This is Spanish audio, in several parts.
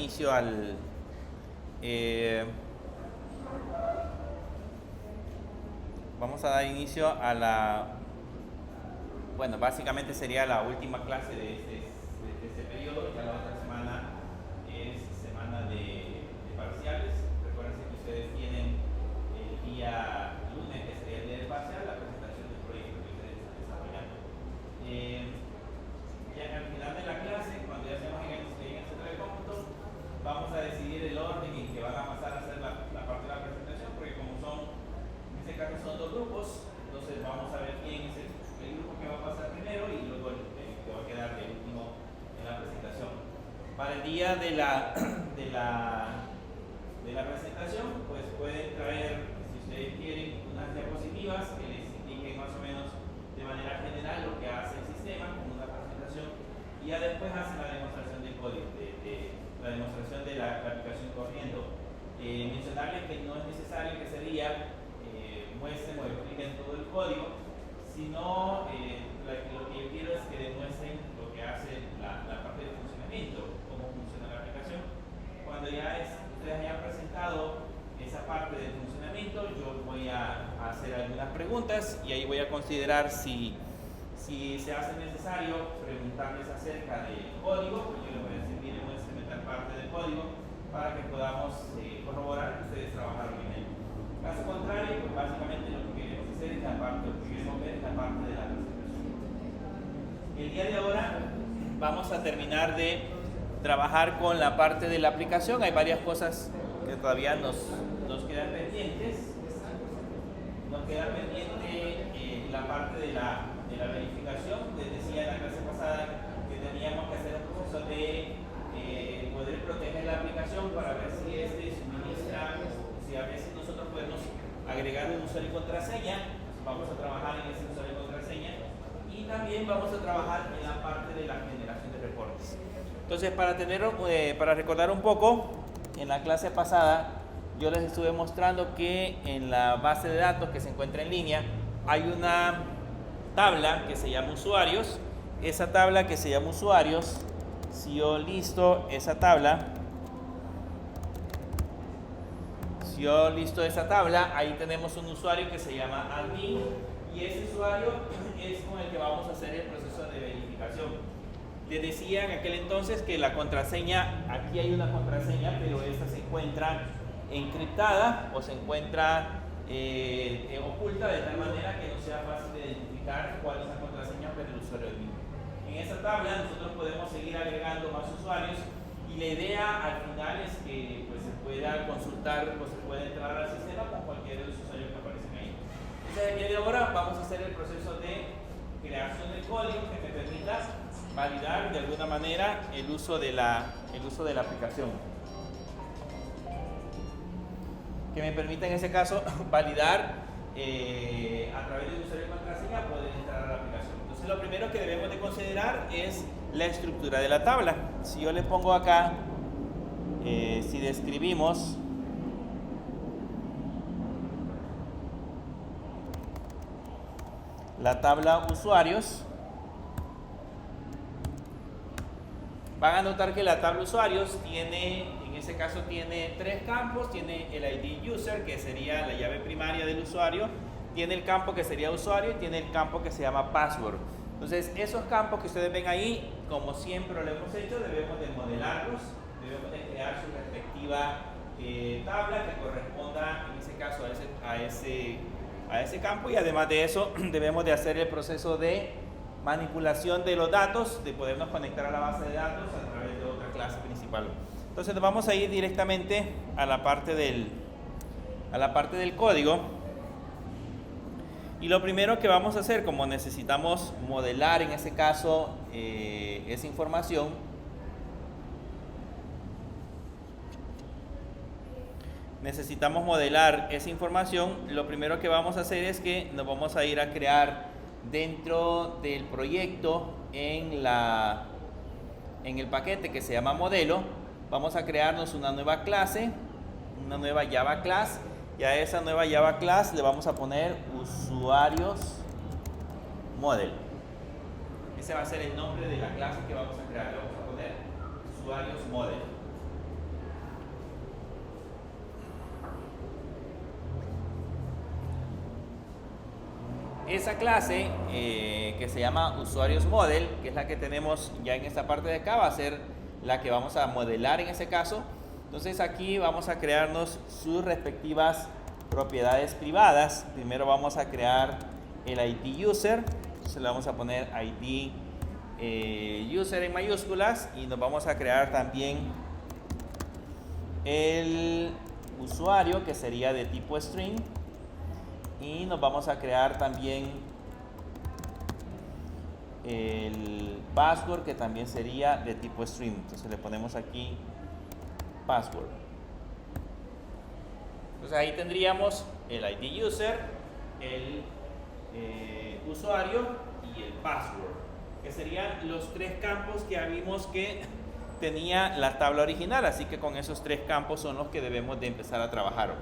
inicio al... vamos a dar inicio a la... Bueno, básicamente sería la última clase de este periodo. Ya la otra semana es semana de parciales. Recuerden que ustedes tienen el día lunes, que sería el día del parcial, la presentación del proyecto que ustedes están desarrollando. Ya al final de la clase, cuando ya estemos en el centro de cómputo, vamos a decidir el orden en que van a pasar a hacer la parte de la presentación, porque como son, en este caso son dos grupos, entonces vamos a ver quién es el grupo que va a pasar primero y luego el que va a quedar de último en la presentación. Para el día de la presentación, pues pueden traer, si ustedes quieren, unas diapositivas que les indiquen más o menos de manera general lo que hace el sistema como una presentación, y ya después hacen la demostración del código, la demostración de la aplicación corriendo. Mencionarles que no es necesario que ese día muestren o expliquen todo el código, sino lo que yo quiero es que demuestren lo que hace la parte de funcionamiento, cómo funciona la aplicación. Cuando ya ustedes hayan presentado esa parte del funcionamiento, yo voy a hacer algunas preguntas y ahí voy a considerar si se hace necesario preguntarles acerca del código, pues yo les voy a decir, miren, muéstrenme tal parte del código para que podamos corroborar que ustedes trabajaron en él. Caso contrario, pues básicamente lo que queremos hacer es la parte, lo que queremos ver es la parte de la presentación. El día de ahora vamos a terminar de trabajar con la parte de la aplicación. Hay varias cosas que todavía nos quedan pendientes. Nos queda pendiente la parte de la verificación. Les decía en la clase pasada que teníamos que hacer un proceso de poder proteger la aplicación para ver si suministra, si a veces nosotros podemos agregar un usuario y contraseña. Vamos a trabajar en ese usuario y contraseña, y también vamos a trabajar en la parte de la generación de reportes. Entonces, para recordar un poco, en la clase pasada yo les estuve mostrando que en la base de datos que se encuentra en línea hay una tabla que se llama usuarios. Esa tabla que se llama usuarios, si yo listo esa tabla, ahí tenemos un usuario que se llama admin, y ese usuario es con el que vamos a hacer el proceso de verificación. Les decía en aquel entonces que la contraseña, aquí hay una contraseña, pero esta se encuentra encriptada o se encuentra oculta de tal manera que no sea fácil de identificar cuál es la contraseña para el usuario admin. En esa tabla nosotros podemos seguir agregando más usuarios, y la idea al final es que pues, se pueda consultar o se pueda entrar al sistema con cualquiera de los usuarios que aparecen ahí. Entonces, el día de ahora vamos a hacer el proceso de creación del código que me permita validar de alguna manera el uso de la aplicación. Que me permita en ese caso validar a través del usuario y contraseña poder entrar a la aplicación. Entonces, lo primero que debemos de considerar es la estructura de la tabla. Si yo le pongo acá, si describimos la tabla usuarios, van a notar que la tabla usuarios tiene, en ese caso tiene tres campos. Tiene el ID user, que sería la llave primaria del usuario, tiene el campo que sería usuario y tiene el campo que se llama password. Entonces, esos campos que ustedes ven ahí, como siempre lo hemos hecho, debemos de modelarlos, debemos de crear su respectiva tabla que corresponda en ese caso a ese campo, y además de eso debemos de hacer el proceso de manipulación de los datos, de podernos conectar a la base de datos a través de otra clase principal. Entonces, nos vamos a ir directamente a la parte del código. Y lo primero que vamos a hacer, como necesitamos modelar en ese caso esa información, lo primero que vamos a hacer es que nos vamos a ir a crear dentro del proyecto en el paquete que se llama modelo. Vamos a crearnos una nueva clase, una nueva Java class, y a esa nueva Java class le vamos a poner usuarios model. Ese va a ser el nombre de la clase que vamos a crear. Le vamos a poner usuarios model. esa clase que se llama usuarios model, que es la que tenemos ya en esta parte de acá, va a ser la que vamos a modelar en ese caso. Entonces aquí vamos a crearnos sus respectivas propiedades privadas. Primero vamos a crear el ID user, entonces le vamos a poner ID user en mayúsculas, y nos vamos a crear también el usuario, que sería de tipo string, y nos vamos a crear también el password, que también sería de tipo string. Entonces le ponemos aquí password. Entonces ahí tendríamos el ID user, el usuario y el password, que serían los tres campos que vimos que tenía la tabla original. Así que con esos tres campos son los que debemos de empezar a trabajar.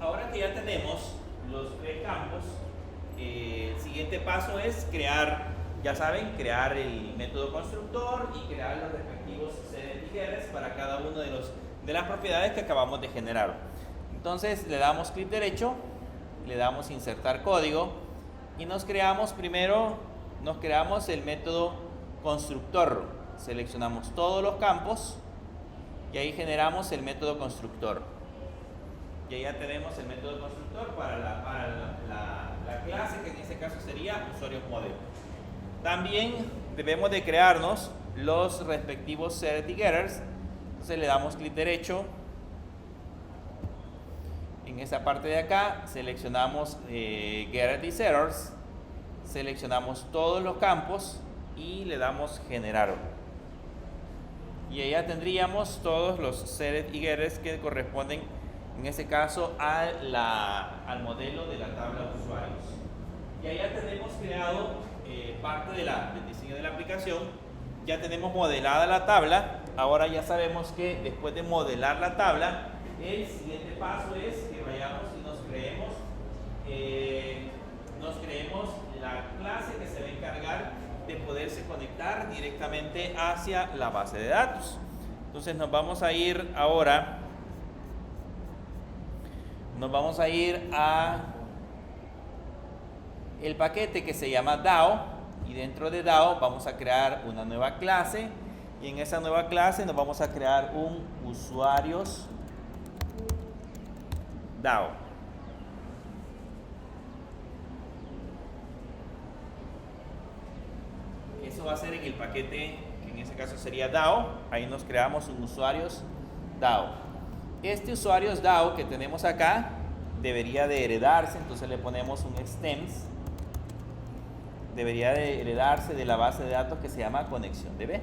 Ahora que ya tenemos los tres campos, el siguiente paso es crear, ya saben, crear el método constructor y crear los respectivos CDTGRs para cada uno de las propiedades que acabamos de generar. Entonces le damos clic derecho, le damos insertar código y nos creamos el método constructor. Seleccionamos todos los campos y ahí generamos el método constructor. Y ahí ya tenemos el método constructor para la clase, que en este caso sería usuarios model. También debemos de crearnos los respectivos setGetters. Entonces le damos clic derecho. En esa parte de acá seleccionamos GetDesigners, seleccionamos todos los campos y le damos generar. Y ahí ya tendríamos todos los setGetters que corresponden en este caso al modelo de la tabla de usuarios. Y ahí ya tenemos creado parte del diseño de la aplicación. Ya tenemos modelada la tabla. Ahora ya sabemos que después de modelar la tabla, el siguiente paso es que vayamos y nos creemos la clase que se va a encargar de poderse conectar directamente hacia la base de datos. Entonces nos vamos a ir ahora, a el paquete que se llama DAO, y dentro de DAO vamos a crear una nueva clase, y en esa nueva clase nos vamos a crear un usuarios DAO. Eso va a ser en el paquete que en este caso sería DAO. Ahí nos creamos un usuarios DAO. Este usuarios DAO que tenemos acá debería de heredarse, entonces le ponemos un stems. Debería de heredarse de la base de datos que se llama ConnectionDB.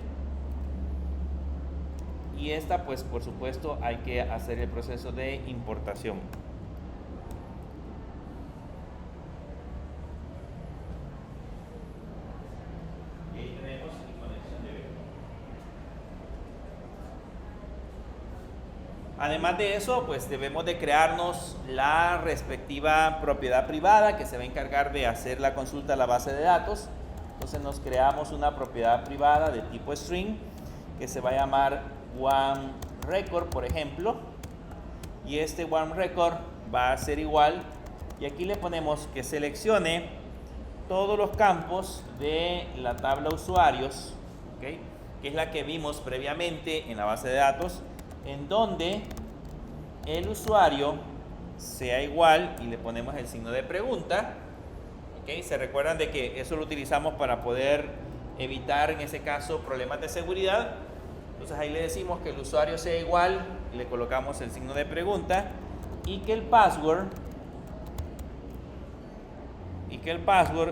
Y esta, pues por supuesto, hay que hacer el proceso de importación. Y ahí tenemos el ConnectionDB. Además de eso, pues debemos de crearnos la respectiva propiedad privada que se va a encargar de hacer la consulta a la base de datos. Entonces nos creamos una propiedad privada de tipo string que se va a llamar OneRecord, por ejemplo, y este OneRecord va a ser igual, y aquí le ponemos que seleccione todos los campos de la tabla usuarios, ¿okay?, que es la que vimos previamente en la base de datos, en donde el usuario sea igual, y le ponemos el signo de pregunta. ¿Okay? Se recuerdan de que eso lo utilizamos para poder evitar en ese caso problemas de seguridad. Entonces ahí le decimos que el usuario sea igual, y le colocamos el signo de pregunta, y que el password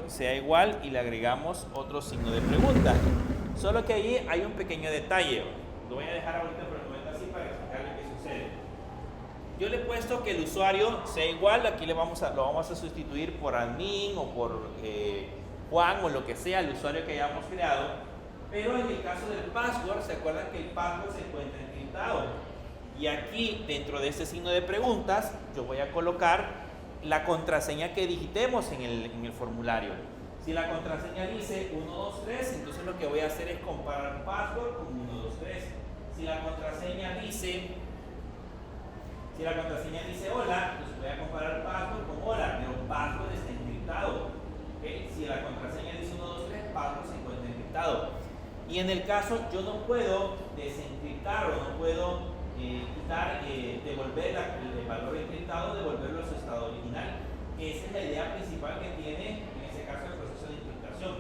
sea igual, y le agregamos otro signo de pregunta. Solo que ahí hay un pequeño detalle. Lo voy a dejar ahorita por el momento así para explicarle qué sucede. Yo le he puesto que el usuario sea igual. Aquí lo vamos a sustituir por admin o por Juan o lo que sea el usuario que hayamos creado. Pero en el caso del password, ¿se acuerdan que el password se encuentra encriptado? Y aquí, dentro de este signo de preguntas, yo voy a colocar la contraseña que digitemos en el formulario. Si la contraseña dice 123, entonces lo que voy a hacer es comparar password con 123. Si la contraseña dice Si la contraseña dice hola, entonces voy a comparar password con hola, pero password está encriptado. ¿Okay? Si la contraseña dice 1, 2, 3, password se encuentra encriptado. Y en el caso, yo no puedo desencriptar o no puedo devolver el valor encriptado, devolverlo a su estado original. Esa es la idea principal que tiene, en ese caso, el proceso de encriptación.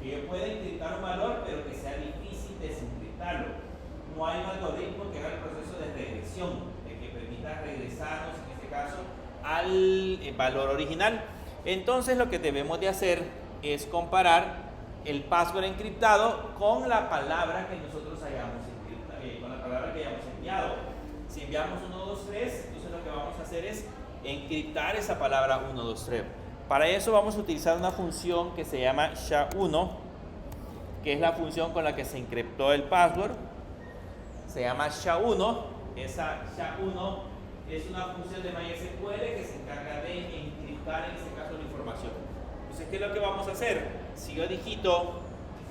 Que yo pueda encriptar un valor, pero que sea difícil desencriptarlo. No hay un algoritmo que haga el proceso de regresión, de que permita regresarnos, en este caso, al valor original. Entonces, lo que debemos de hacer es comparar el password encriptado con la palabra que nosotros hayamos con la palabra que hayamos enviado. Si enviamos 1, 2, 3, entonces lo que vamos a hacer es encriptar esa palabra 1, 2, 3. Para eso vamos a utilizar una función que se llama SHA-1, que es la función con la que se encriptó el password. Se llama SHA-1. Esa SHA-1 es una función de MySQL que se encarga de encriptar, en este caso, la información. Entonces, ¿qué es lo que vamos a hacer? Si yo digito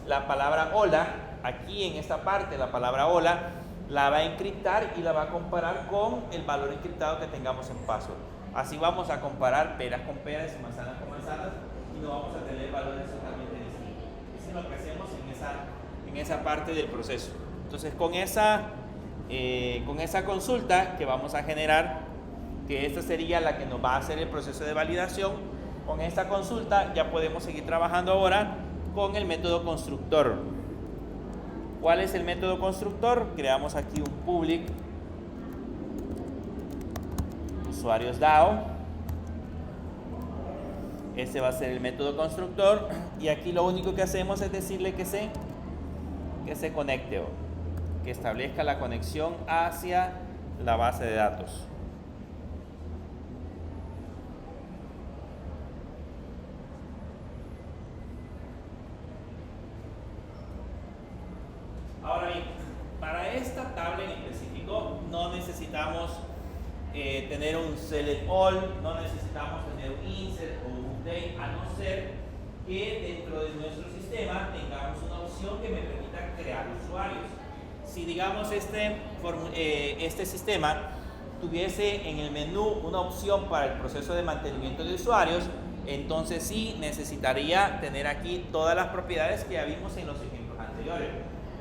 la palabra hola, aquí en esta parte la palabra hola, la va a encriptar y la va a comparar con el valor encriptado que tengamos en password. Así vamos a comparar peras con peras y manzanas con manzanas y no vamos a tener valores totalmente distintos. Eso es lo que hacemos en esa parte del proceso. Entonces, con esa consulta que vamos a generar, que esta sería la que nos va a hacer el proceso de validación, con esta consulta ya podemos seguir trabajando ahora con el método constructor. ¿Cuál es el método constructor? Creamos aquí un public usuarios DAO. Este va a ser el método constructor y aquí lo único que hacemos es decirle que se conecte, que establezca la conexión hacia la base de datos. Ahora bien, para esta tabla en específico no necesitamos tener un select all, no necesitamos tener un insert o un update, a no ser que dentro de nuestro sistema tengamos una opción que me permita crear usuarios. Si digamos este sistema tuviese en el menú una opción para el proceso de mantenimiento de usuarios, entonces sí necesitaría tener aquí todas las propiedades que ya vimos en los ejemplos anteriores.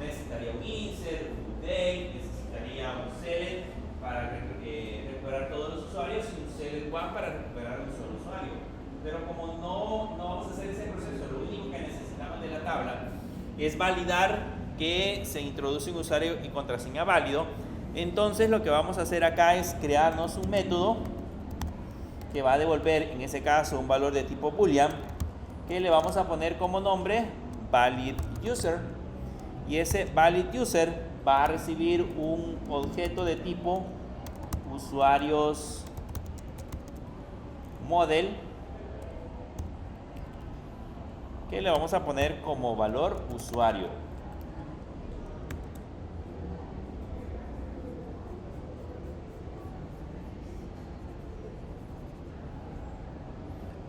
Necesitaría un insert, un update, necesitaría un select para recuperar todos los usuarios y un select one para recuperar un solo usuario. Pero como no vamos a hacer ese proceso, lo único que necesitamos de la tabla es validar que se introduce un usuario y contraseña válido. Entonces lo que vamos a hacer acá es crearnos un método que va a devolver, en ese caso, un valor de tipo boolean, que le vamos a poner como nombre valid user. Y ese valid user va a recibir un objeto de tipo usuarios model, que le vamos a poner como valor usuario.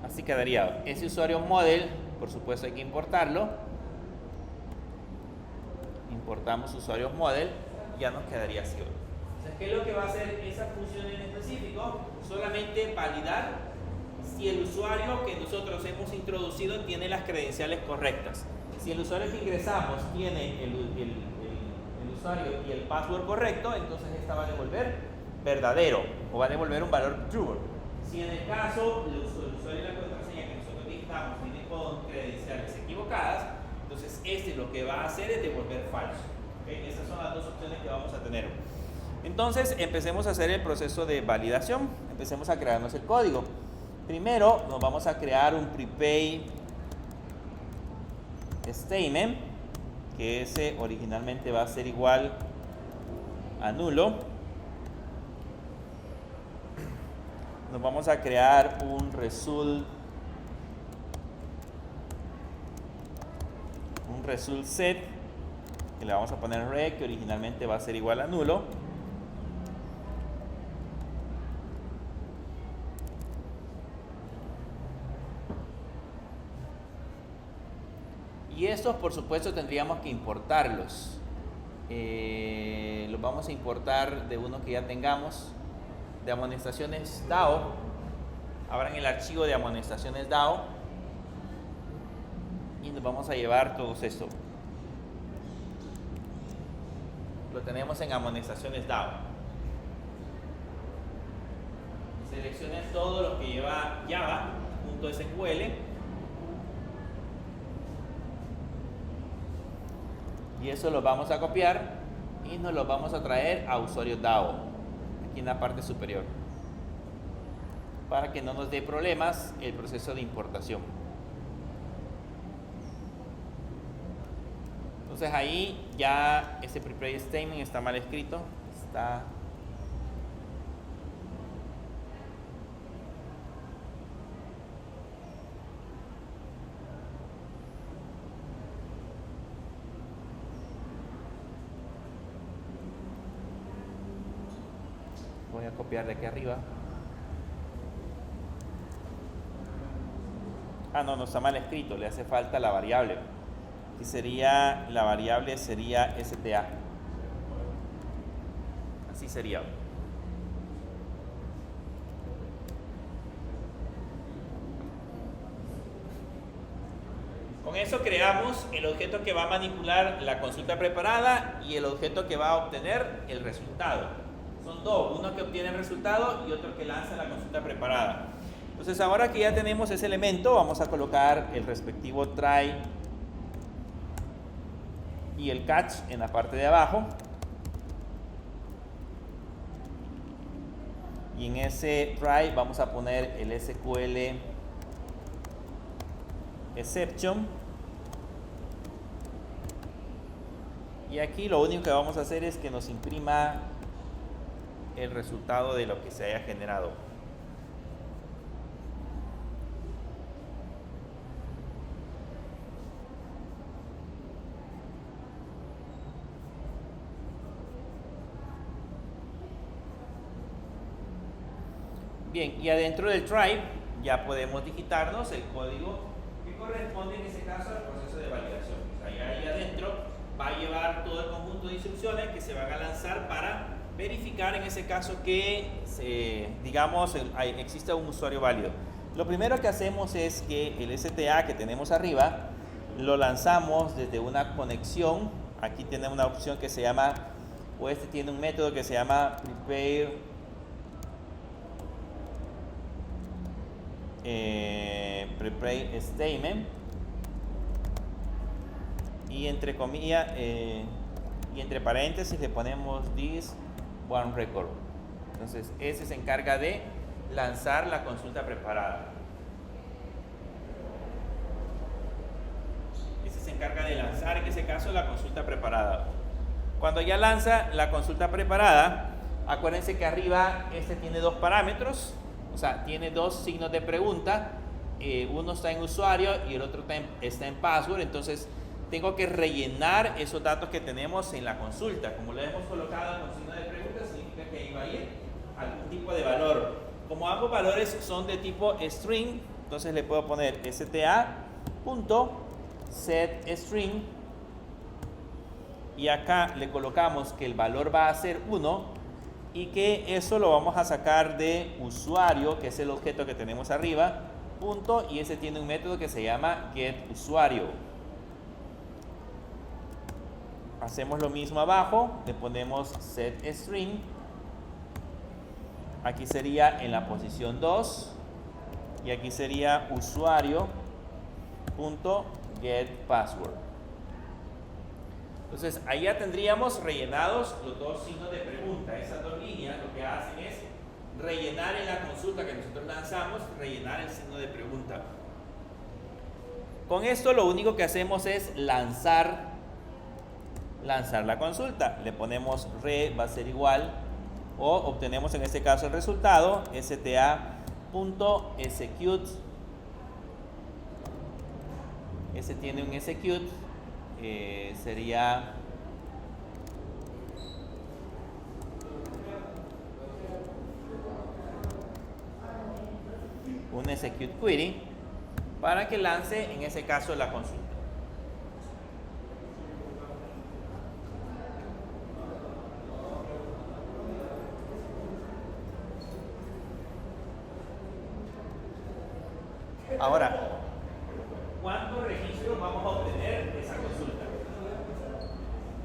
Así quedaría. Ese usuario model, por supuesto, hay que importarlo. Importamos usuarios model, ya nos quedaría así. Entonces, ¿qué es lo que va a hacer esa función en específico? Solamente validar si el usuario que nosotros hemos introducido tiene las credenciales correctas. Si el usuario que ingresamos tiene el usuario y el password correcto, entonces esta va a devolver verdadero o va a devolver un valor true. Si en el caso el usuario y la contraseña que nosotros dictamos tienen con credenciales equivocadas, entonces lo que va a hacer es devolver falso. ¿Okay? Esas son las dos opciones que vamos a tener. Entonces empecemos a hacer el proceso de validación. Empecemos a crearnos el código. Primero nos vamos a crear un prepay statement, que ese originalmente va a ser igual a nulo. Nos vamos a crear un result set, que le vamos a poner red, que originalmente va a ser igual a nulo. Y estos, por supuesto, tendríamos que importarlos. Los vamos a importar de uno que ya tengamos de amonestaciones DAO. Abran el archivo de amonestaciones DAO y nos vamos a llevar todo esto. Lo tenemos en amonestaciones DAO. Seleccionen todo lo que lleva Java.sql y eso lo vamos a copiar y nos lo vamos a traer a usuario DAO aquí en la parte superior para que no nos dé problemas el proceso de importación. Entonces ahí ya ese prepare statement está mal escrito, voy a copiar de aquí arriba. No está mal escrito, le hace falta la variable. Y sería, la variable sería STA. Así sería. Con eso creamos el objeto que va a manipular la consulta preparada y el objeto que va a obtener el resultado. Son dos, uno que obtiene el resultado y otro que lanza la consulta preparada. Entonces ahora que ya tenemos ese elemento, vamos a colocar el respectivo try y el catch en la parte de abajo. Y en ese try vamos a poner el SQL exception. Y aquí lo único que vamos a hacer es que nos imprima el resultado de lo que se haya generado. Bien, y adentro del try ya podemos digitarnos el código que corresponde en ese caso al proceso de validación. O sea, ahí adentro va a llevar todo el conjunto de instrucciones que se van a lanzar para verificar en ese caso que digamos existe un usuario válido. Lo primero que hacemos es que el STA que tenemos arriba lo lanzamos desde una conexión. Aquí tenemos una opción que se llama, o este tiene un método que se llama prepare statement, y entre comillas y entre paréntesis le ponemos this one record. Entonces ese se encarga de lanzar la consulta preparada. Ese se encarga de lanzar en ese caso la consulta preparada. Cuando ya lanza la consulta preparada, acuérdense que arriba este tiene dos parámetros, o sea, tiene dos signos de pregunta. Uno está en usuario y el otro está en password. Entonces tengo que rellenar esos datos que tenemos en la consulta. Como lo hemos colocado con signo de pregunta, significa que ahí va a ir algún tipo de valor. Como ambos valores son de tipo string, entonces le puedo poner sta.setString y acá le colocamos que el valor va a ser 1 y que eso lo vamos a sacar de usuario, que es el objeto que tenemos arriba, punto, y ese tiene un método que se llama getUsuario. Hacemos lo mismo abajo, le ponemos setString, aquí sería en la posición 2 y aquí sería usuario.getPassword. Entonces ahí ya tendríamos rellenados los dos signos de pregunta. Esas dos líneas lo que hacen es rellenar en la consulta que nosotros lanzamos, rellenar el signo de pregunta. Con esto lo único que hacemos es lanzar la consulta. Le ponemos va a ser igual, o obtenemos en este caso el resultado sta.execute. Ese tiene un execute, sería un execute query para que lance en ese caso la consulta. Ahora, ¿cuántos registros vamos a obtener de esa consulta?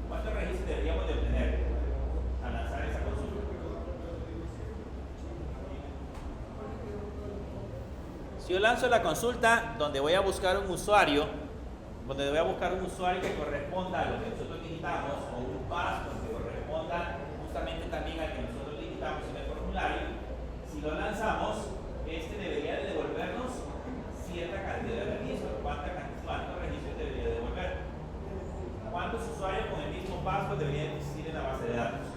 ¿Cuántos registros deberíamos de obtener al lanzar esa consulta? Si yo lanzo la consulta donde voy a buscar un usuario, que corresponda a lo que nosotros digitamos, o un password que corresponda justamente también al que nosotros digitamos en el formulario, si lo lanzamos, este debería de devolvernos cierta cantidad de registros. ¿Cuántos registros debería devolver? ¿Cuántos usuarios con el mismo password deberían existir en la base de datos?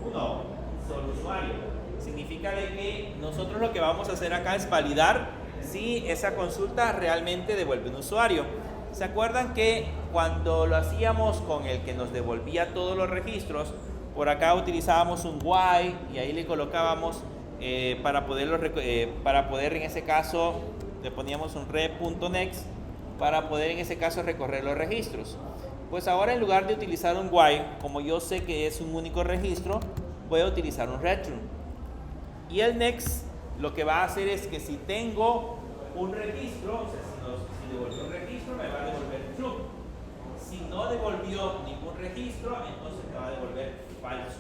Uno, un solo usuario. Significa de que nosotros lo que vamos a hacer acá es validar si esa consulta realmente devuelve un usuario. ¿Se acuerdan que cuando lo hacíamos con el que nos devolvía todos los registros, por acá utilizábamos un while y ahí le colocábamos para poder en ese caso le poníamos un ref.next para poder en ese caso recorrer los registros? Pues ahora, en lugar de utilizar un while, como yo sé que es un único registro, voy a utilizar un return. Y el next lo que va a hacer es que si tengo un registro, o sea, si devolvió un registro, me va a devolver true. Si no devolvió ningún registro, entonces me va a devolver falso.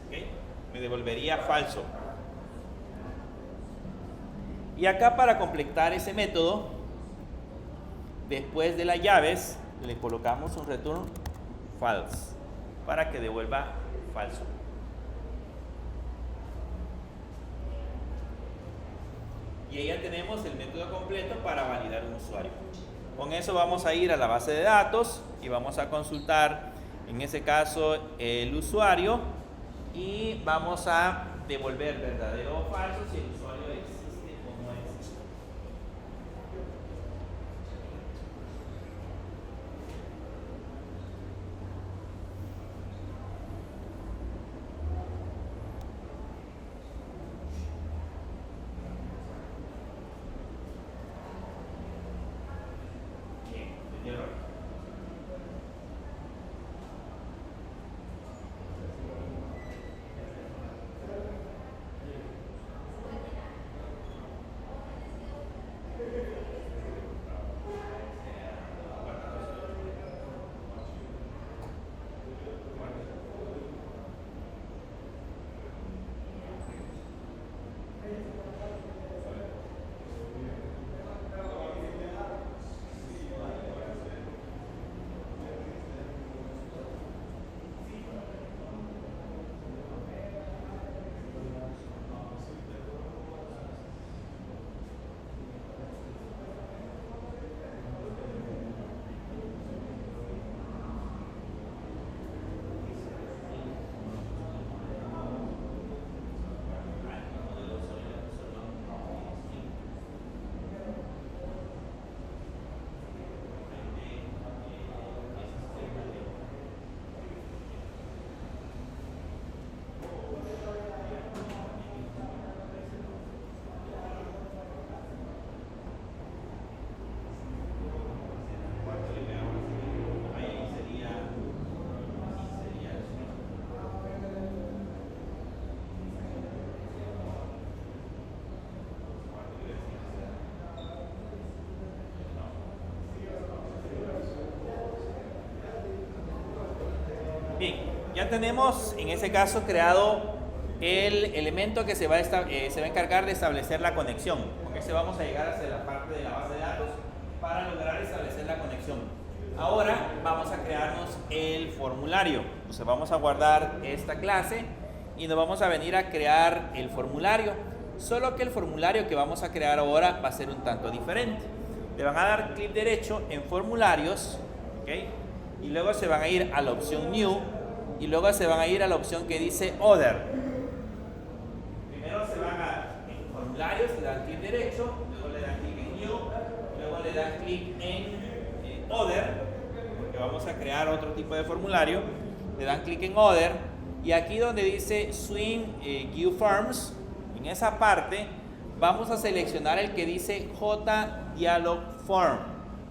¿Okay? Me devolvería falso. Y acá, para completar ese método, después de las llaves, le colocamos un return false para que devuelva falso. Y ahí ya tenemos el método completo para validar un usuario. Con eso vamos a ir a la base de datos y vamos a consultar, en ese caso, el usuario, y vamos a devolver verdadero o falso si el usuario existe o no existe. Bien, ya tenemos en ese caso creado el elemento que se va a encargar de establecer la conexión. Con ese vamos a llegar hacia la parte de la base de datos para lograr establecer la conexión. Ahora vamos a crearnos el formulario. Entonces vamos a guardar esta clase y nos vamos a venir a crear el formulario. Solo que el formulario que vamos a crear ahora va a ser un tanto diferente. Le van a dar clic derecho en formularios, ¿okay? Y luego se van a ir a la opción New y luego se van a ir a la opción que dice Other. Primero se van en formularios, le dan clic derecho, luego le dan clic en New, luego le dan clic en Other, porque vamos a crear otro tipo de formulario. Le dan clic en Other y aquí donde dice Swing View Forms, en esa parte vamos a seleccionar el que dice JDialog Form.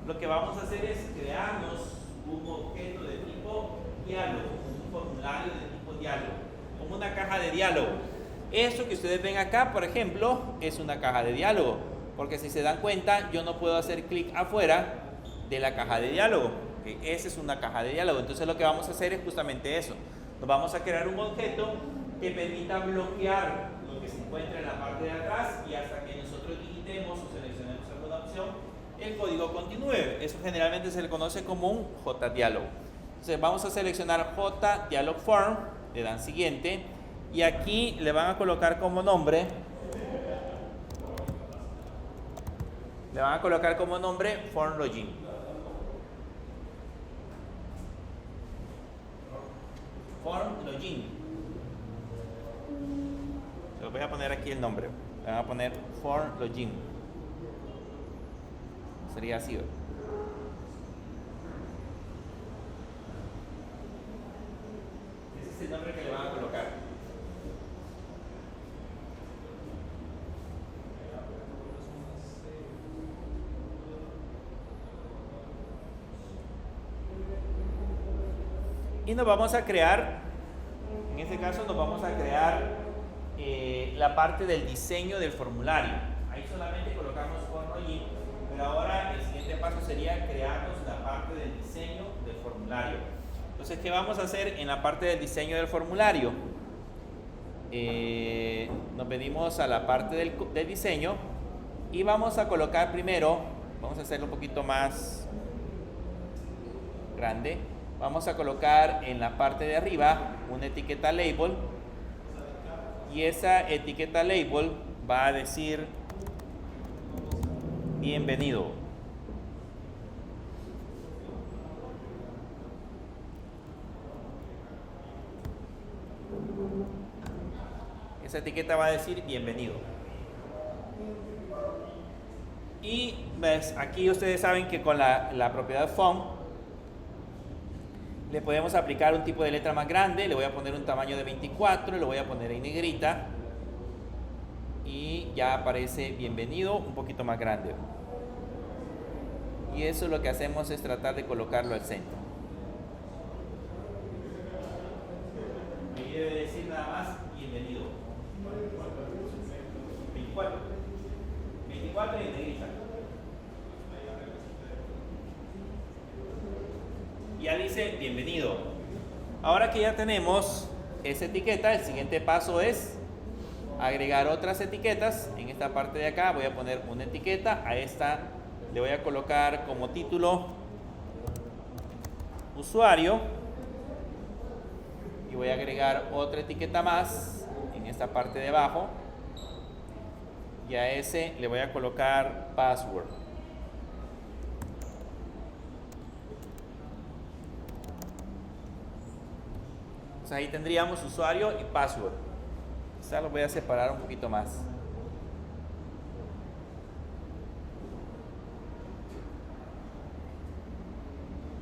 Lo que vamos a hacer es crearnos un objeto de tipo diálogo, un formulario de tipo diálogo, como una caja de diálogo. Esto que ustedes ven acá, por ejemplo, es una caja de diálogo, porque si se dan cuenta, yo no puedo hacer clic afuera de la caja de diálogo. ¿Okay? Esa es una caja de diálogo. Entonces lo que vamos a hacer es justamente eso. Nos vamos a crear un objeto que permita bloquear lo que se encuentra en la parte de atrás y hasta que nosotros digitemos o seleccionemos alguna opción, el código continúe. Eso generalmente se le conoce como un JDialog. Entonces vamos a seleccionar JDialogForm, le dan siguiente y aquí le van a colocar como nombre FormLogin. FormLogin. Se lo voy a poner aquí el nombre. Le van a poner FormLogin. Sería así. Ese es el nombre que le van a colocar. Y nos vamos a crear, en este caso nos vamos a crear la parte del diseño del formulario. Ahí solamente colocamos FormLogin, pero ahora el siguiente paso sería crearnos la parte del diseño del formulario. Entonces, ¿qué vamos a hacer en la parte del diseño del formulario? Nos venimos a la parte del diseño y vamos a colocar primero, vamos a hacerlo un poquito más grande. Vamos a colocar en la parte de arriba una etiqueta label y esa etiqueta label va a decir bienvenido. Esa etiqueta va a decir bienvenido. Y pues, aquí ustedes saben que con la propiedad font le podemos aplicar un tipo de letra más grande. Le voy a poner un tamaño de 24, lo voy a poner en negrita y ya aparece bienvenido un poquito más grande. Y eso lo que hacemos es tratar de colocarlo al centro. Ahí debe decir nada más bienvenido. 24 y en negrita. Ya dice bienvenido. Ahora que ya tenemos esa etiqueta, el siguiente paso es agregar otras etiquetas. En esta parte de acá voy a poner una etiqueta, a esta le voy a colocar como título usuario y voy a agregar otra etiqueta más en esta parte de abajo y a ese le voy a colocar password. Ahí tendríamos usuario y password. Quizá lo voy a separar un poquito más.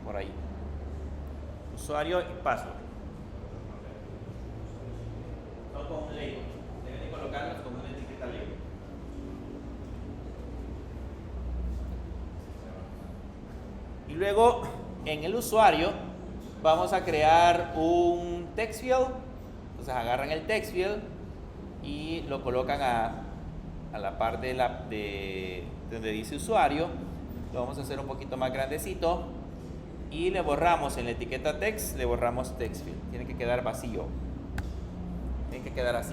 Por ahí. Usuario y password. No con un label. Deben de colocarlos con una etiqueta label. Y luego en el usuario vamos a crear un text field. Entonces agarran el text field y lo colocan a la parte de donde dice usuario. Lo vamos a hacer un poquito más grandecito y le borramos en la etiqueta text, le borramos text field. Tiene que quedar vacío. Tiene que quedar así.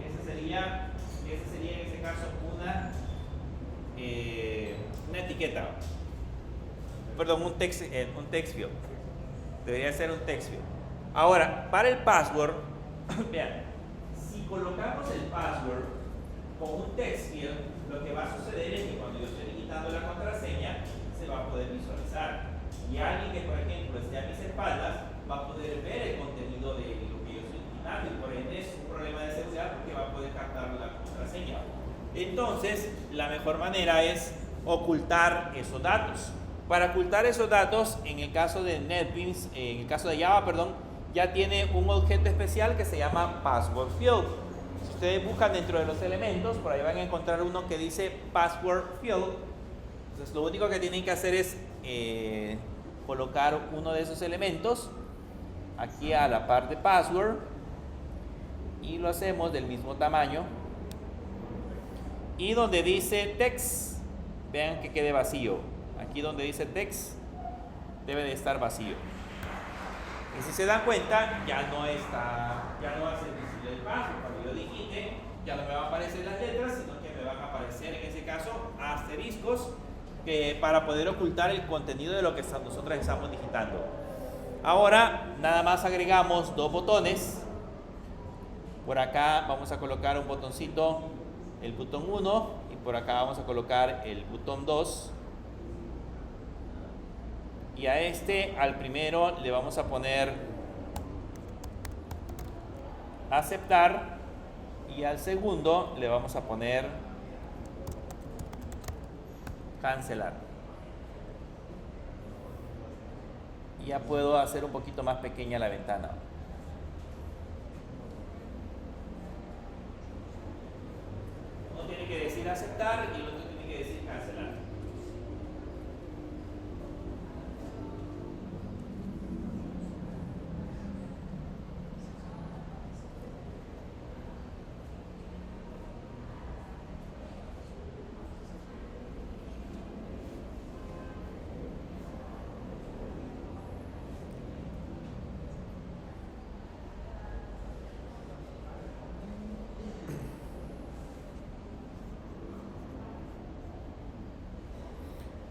Ese sería en este caso una etiqueta. Perdón, un text field. Debería ser un text field. Ahora, para el password, vean, si colocamos el password con un text field, lo que va a suceder es que cuando yo estoy digitando la contraseña, se va a poder visualizar. Y alguien que, por ejemplo, esté a mis espaldas, va a poder ver el contenido de lo que yo estoy digitando y por ende es un problema de seguridad porque va a poder captar la contraseña. Entonces, la mejor manera es ocultar esos datos. Para ocultar esos datos, en el caso de NetBeans, en el caso de Java, perdón, ya tiene un objeto especial que se llama Password Field. Si ustedes buscan dentro de los elementos, por ahí van a encontrar uno que dice Password Field. Entonces, lo único que tienen que hacer es colocar uno de esos elementos aquí a la parte password y lo hacemos del mismo tamaño. Y donde dice text, vean que quede vacío. Aquí donde dice text debe de estar vacío. Y si se dan cuenta, ya no va a ser visible el password. Cuando yo digite, ya no me van a aparecer las letras, sino que me van a aparecer en ese caso asteriscos para poder ocultar el contenido de lo que nosotros estamos digitando. Ahora nada más agregamos dos botones. Por acá vamos a colocar un botoncito, el botón 1, y por acá vamos a colocar el botón 2. Y a al primero le vamos a poner aceptar, y al segundo le vamos a poner cancelar. Y ya puedo hacer un poquito más pequeña la ventana. Uno tiene que decir aceptar y el otro tiene que decir cancelar.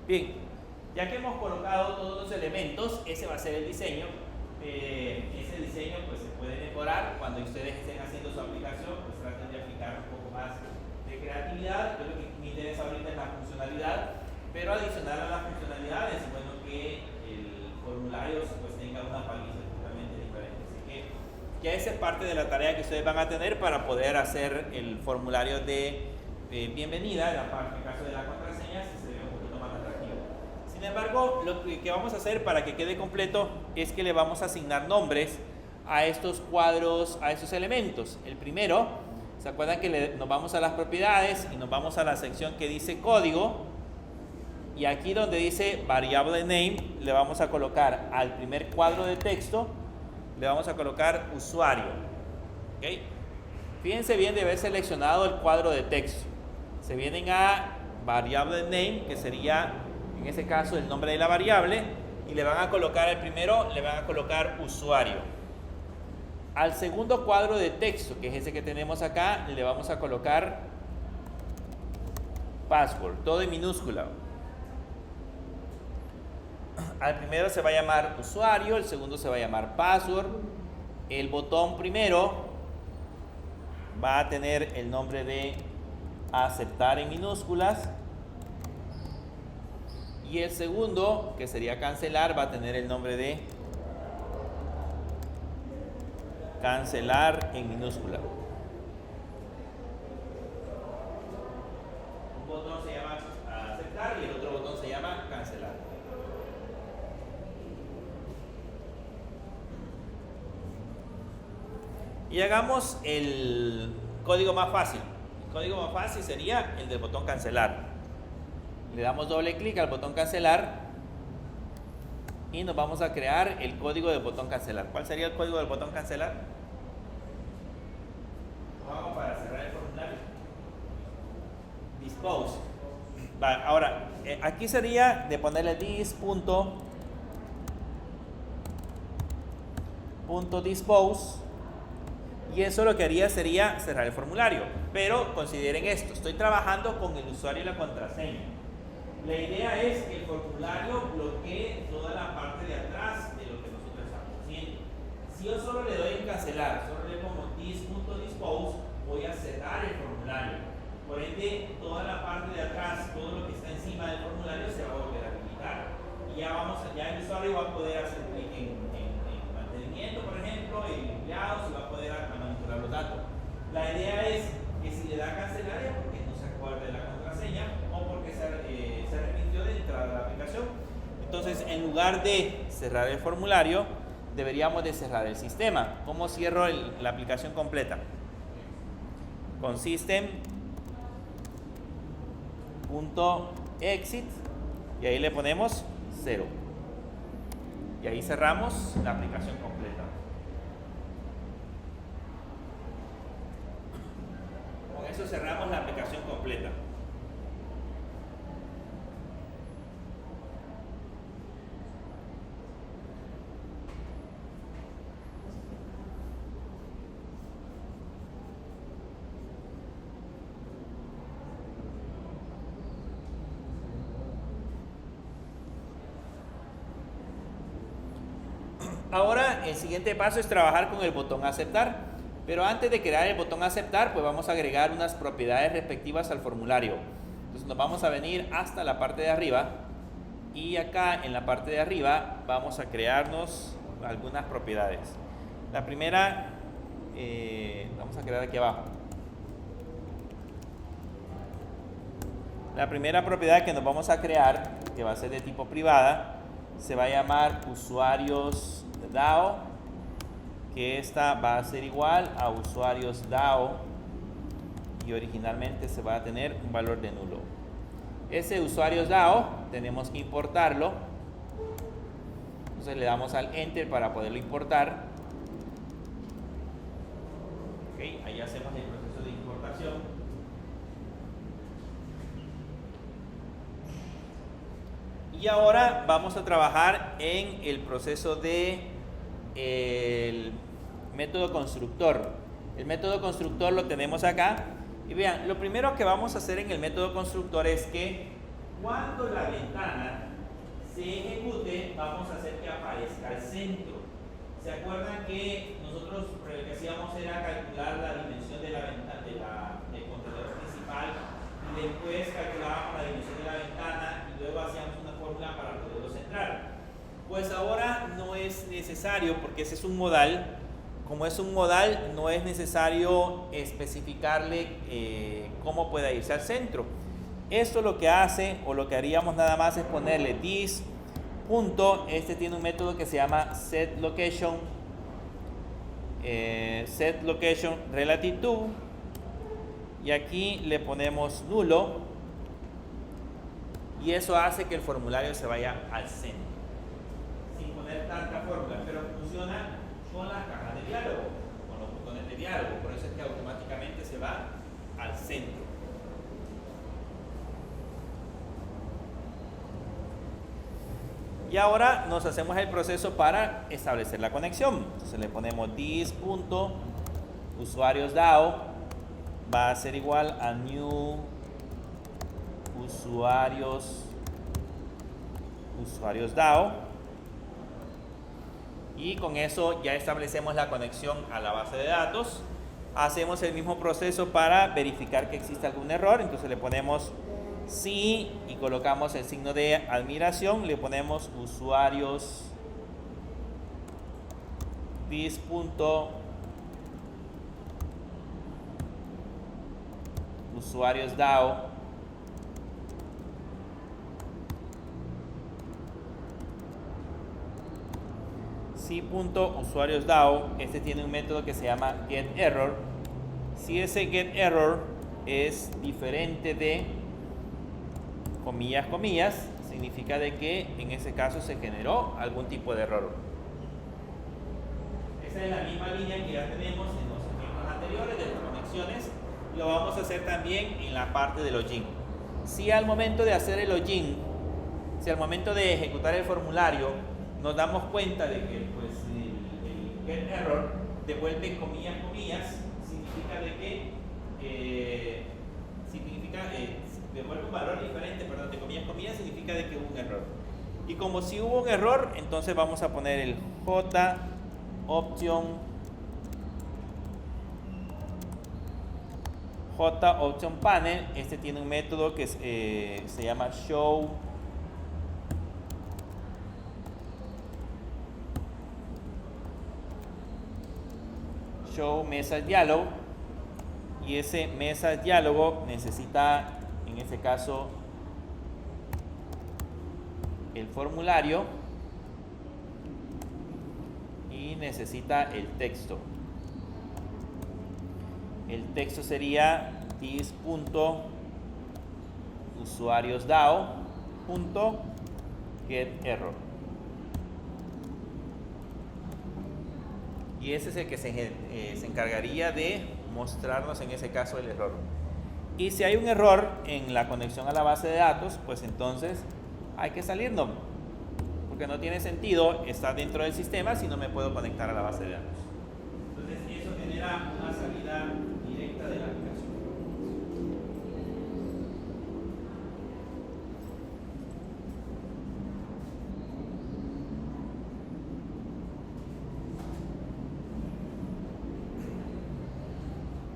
Bien, ya que hemos colocado todos los elementos, ese va a ser el diseño. Ese diseño pues se puede mejorar cuando ustedes estén haciendo su aplicación, pues traten de aplicar un poco más de creatividad. Yo lo que me interesa ahorita es la funcionalidad, pero adicional a las funcionalidades, es bueno que el formulario pues tenga una paliza totalmente diferente. Así que esa es parte de la tarea que ustedes van a tener para poder hacer el formulario de bienvenida, en el caso de la contraseña, si se ve un poquito más atractivo. Sin embargo, lo que vamos a hacer para que quede completo es que le vamos a asignar nombres a estos cuadros, a estos elementos. El primero, ¿se acuerdan que nos vamos a las propiedades y nos vamos a la sección que dice código? Y aquí donde dice variable name, le vamos a colocar al primer cuadro de texto, le vamos a colocar usuario. ¿Okay? Fíjense bien de haber seleccionado el cuadro de texto. Se vienen a variable name, que sería en ese caso el nombre de la variable, y le van a colocar al primero, le van a colocar usuario. Al segundo cuadro de texto, que es ese que tenemos acá, le vamos a colocar password, todo en minúscula. Al primero se va a llamar usuario, el segundo se va a llamar password. El botón primero va a tener el nombre de aceptar en minúsculas, y el segundo, que sería cancelar, va a tener el nombre de cancelar en minúscula. Un botón se llama aceptar y el otro botón se llama cancelar. Y hagamos el código más fácil. El código más fácil sería el del botón cancelar. Le damos doble clic al botón cancelar y nos vamos a crear el código del botón cancelar. ¿Cuál sería el código del botón cancelar? Vamos para cerrar el formulario. Dispose. Vale, ahora, aquí sería de ponerle dis.dispose. Y eso lo que haría sería cerrar el formulario. Pero consideren esto, estoy trabajando con el usuario y la contraseña. La idea es que el formulario bloquee toda la parte de atrás de lo que nosotros estamos haciendo. Si yo solo le doy en cancelar, solo le pongo dis.dispose, voy a cerrar el formulario. Por ende, toda la parte de atrás, todo lo que está encima del formulario se va a volver a habilitar. Y ya el usuario va a poder hacer clic en mantenimiento, por ejemplo, en empleados, y va a poder manipular los datos. La idea es que si le da cancelar es porque no se acuerda de la contraseña o porque se arrepintió de entrar a la aplicación. Entonces, en lugar de cerrar el formulario, deberíamos de cerrar el sistema. ¿Cómo cierro la aplicación completa? Con system.exit y ahí le ponemos 0. Y ahí cerramos la aplicación completa. cerramos la aplicación completa. Ahora el siguiente paso es trabajar con el botón aceptar, pero antes de crear el botón aceptar, pues vamos a agregar unas propiedades respectivas al formulario. Entonces nos vamos a venir hasta la parte de arriba y acá en la parte de arriba vamos a crearnos algunas propiedades. La primera, vamos a crear aquí abajo. La primera propiedad que nos vamos a crear, que va a ser de tipo privada, se va a llamar usuarios DAO, que esta va a ser igual a usuarios DAO y originalmente se va a tener un valor de nulo. Ese usuarios DAO tenemos que importarlo, entonces le damos al enter para poderlo importar. Okay, ahí hacemos el proceso de importación. Y ahora vamos a trabajar en el proceso de el método constructor. El método constructor lo tenemos acá. Y vean, lo primero que vamos a hacer en el método constructor es que cuando la ventana se ejecute, vamos a hacer que aparezca al centro. ¿Se acuerdan que nosotros lo que hacíamos era calcular la dimensión de la ventana, del contenedor principal, y después calculábamos la dimensión de la ventana y luego hacíamos una fórmula para poderlo centrar? Pues ahora no es necesario, porque ese es un modal. Como es un modal, no es necesario especificarle cómo pueda irse al centro. Esto lo que hace, o lo que haríamos nada más, es ponerle this punto. Este tiene un método que se llama setLocation, setLocation relative to, y aquí le ponemos nulo, y eso hace que el formulario se vaya al centro sin poner tanta fórmula, pero funciona con las cajas de diálogo, con los botones de diálogo. Por eso es que automáticamente se va al centro. Y ahora nos hacemos el proceso para establecer la conexión. Entonces le ponemos this.usuarios DAO va a ser igual a new usuarios DAO, y con eso ya establecemos la conexión a la base de datos. Hacemos el mismo proceso para verificar que existe algún error. Entonces le ponemos sí y colocamos el signo de admiración, le ponemos usuarios usuarios DAO usuarios DAO. Este tiene un método que se llama getError. Si ese getError es diferente de comillas, comillas, significa de que en ese caso se generó algún tipo de error. Esa es la misma línea que ya tenemos en los ejemplos anteriores de las conexiones. Lo vamos a hacer también en la parte de login. Si al momento de hacer el login, si al momento de ejecutar el formulario nos damos cuenta de que pues, el getError devuelve comillas, comillas, significa de que devuelve un valor diferente, perdón, de comillas, comillas, significa de que hubo un error. Y como si hubo un error, entonces vamos a poner el JOption panel. Este tiene un método que se llama show message dialog, y ese message diálogo necesita, en este caso, el formulario y necesita el texto. El texto sería this.usuarios DAO.getError. Y ese es el que se encargaría de mostrarnos en ese caso el error. Y si hay un error en la conexión a la base de datos, pues entonces hay que salirnos, porque no tiene sentido estar dentro del sistema si no me puedo conectar a la base de datos. Entonces eso genera una salida directa de la aplicación.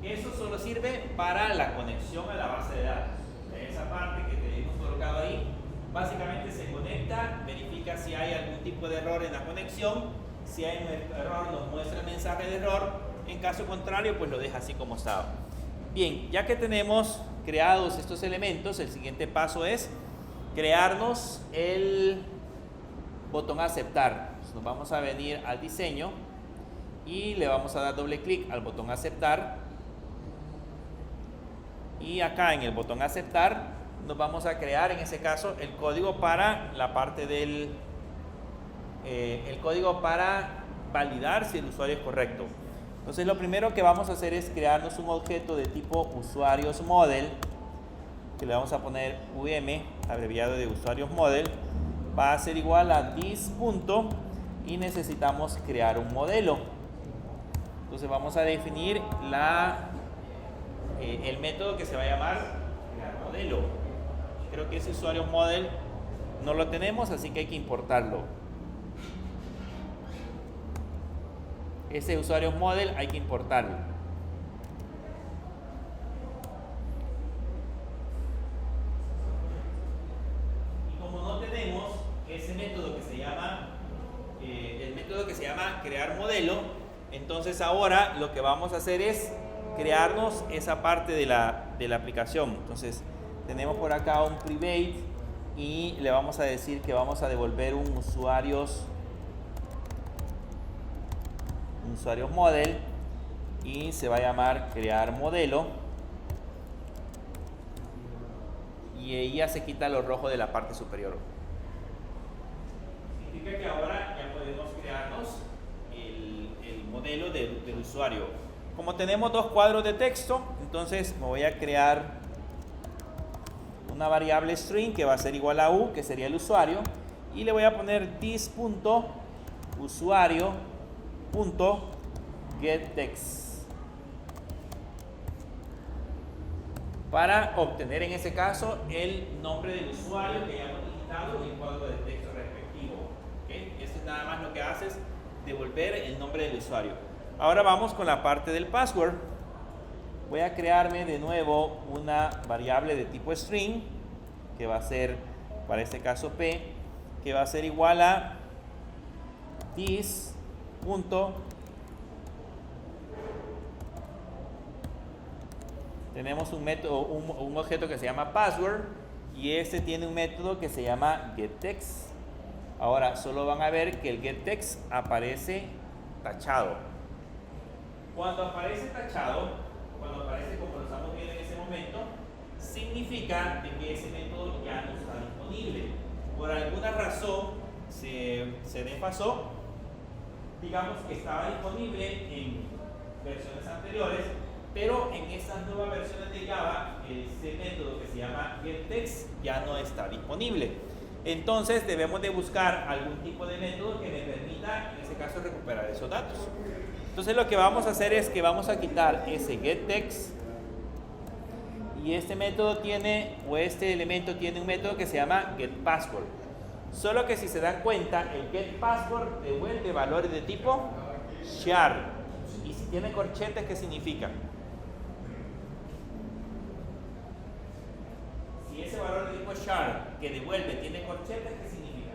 Eso solo sirve para la conexión a la base de datos. Esa parte que tenemos colocado ahí, básicamente se conecta, verifica si hay algún tipo de error en la conexión. Si hay un error, nos muestra el mensaje de error. En caso contrario, pues lo deja así como estaba. Bien, ya que tenemos creados estos elementos, el siguiente paso es crearnos el botón aceptar. Entonces, nos vamos a venir al diseño y le vamos a dar doble clic al botón aceptar. Y acá en el botón aceptar nos vamos a crear en ese caso el código para la parte del el código para validar si el usuario es correcto. Entonces lo primero que vamos a hacer es crearnos un objeto de tipo usuarios model, que le vamos a poner UM, abreviado de usuarios model. Va a ser igual a this punto y necesitamos crear un modelo. Entonces vamos a definir el método que se va a llamar crear modelo. Creo que ese usuario model no lo tenemos, así que hay que importarlo. Ese usuario model hay que importarlo. Y como no tenemos ese método que se llama el método que se llama crear modelo, entonces ahora lo que vamos a hacer es crearnos esa parte de la aplicación. Entonces tenemos por acá un private y le vamos a decir que vamos a devolver un usuarios model y se va a llamar crear modelo, y ahí ya se quita lo rojo de la parte superior. Significa que ahora ya podemos crearnos el modelo del usuario. Como tenemos dos cuadros de texto, entonces me voy a crear una variable string que va a ser igual a u, que sería el usuario, y le voy a poner this.usuario.getText para obtener en ese caso el nombre del usuario que hayamos digitado en el cuadro de texto respectivo. ¿Okay? Esto es nada más lo que hace, es devolver el nombre del usuario. Ahora vamos con la parte del password. Voy a crearme de nuevo una variable de tipo string, que va a ser, para este caso p, que va a ser igual a this. Tenemos un método, un objeto que se llama password, y este tiene un método que se llama getText. Ahora solo van a ver que el getText aparece tachado. Cuando aparece tachado, cuando aparece como lo estamos viendo en ese momento, significa de que ese método ya no está disponible. Por alguna razón se desfasó. Digamos que estaba disponible en versiones anteriores, pero en estas nuevas versiones de Java, ese método que se llama getText ya no está disponible. Entonces debemos de buscar algún tipo de método que me permita, en ese caso, recuperar esos datos. Entonces lo que vamos a hacer es que vamos a quitar ese getText, y este método tiene, o este elemento tiene un método que se llama getPassword. Solo que si se dan cuenta, el getPassword devuelve valores de tipo char. Y si tiene corchetes, ¿qué significa? Si ese valor de tipo char que devuelve tiene corchetes, ¿qué significa?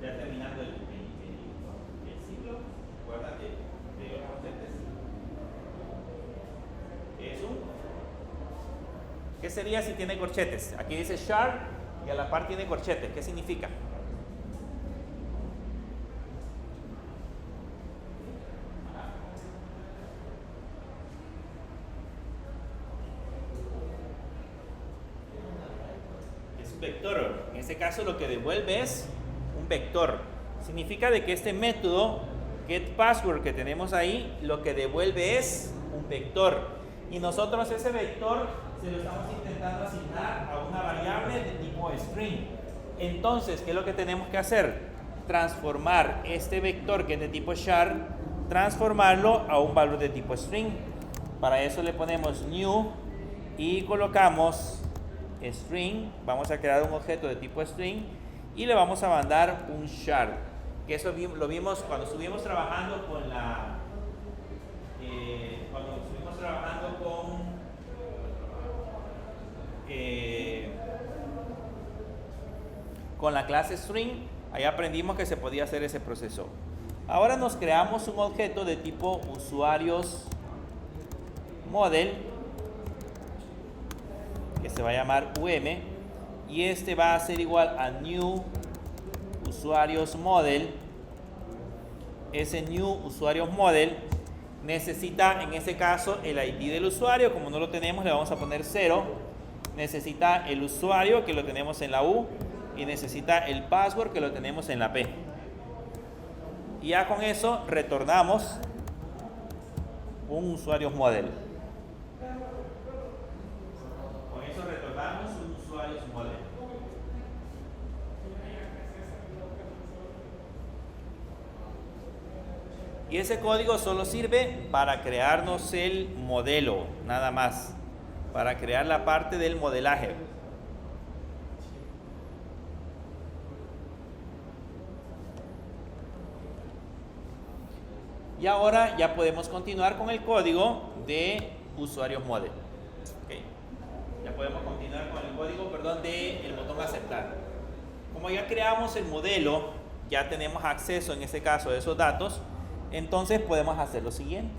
Ya terminando el ciclo, acuérdate de los corchetes. ¿Qué sería si tiene corchetes? Aquí dice char y a la par tiene corchetes. ¿Qué significa? Es un vector. En este caso lo que devuelve es un vector. Significa de que este método getPassword que tenemos ahí, lo que devuelve es un vector. Y nosotros ese vector se lo estamos intentando asignar a una variable de tipo string. Entonces, ¿qué es lo que tenemos que hacer? Transformar este vector que es de tipo char, transformarlo a un valor de tipo string. Para eso le ponemos new y colocamos string. Vamos a crear un objeto de tipo string y le vamos a mandar un char. Que eso lo vimos cuando estuvimos trabajando con la con la clase string. Ahí aprendimos que se podía hacer ese proceso. Ahora nos creamos un objeto de tipo usuarios model que se va a llamar UM, y este va a ser igual a new usuarios model. Ese new usuarios model necesita en ese caso el ID del usuario. Como no lo tenemos, le vamos a poner 0. Necesita el usuario, que lo tenemos en la U, y necesita el password, que lo tenemos en la P. Y ya con eso retornamos un usuarios model. Con eso retornamos un usuarios model. Y ese código solo sirve para crearnos el modelo, nada más, para crear la parte del modelaje. Y ahora ya podemos continuar con el código de usuarios model. Okay. Ya podemos continuar con el código, del botón aceptar. Como ya creamos el modelo, ya tenemos acceso en este caso a esos datos. Entonces podemos hacer lo siguiente.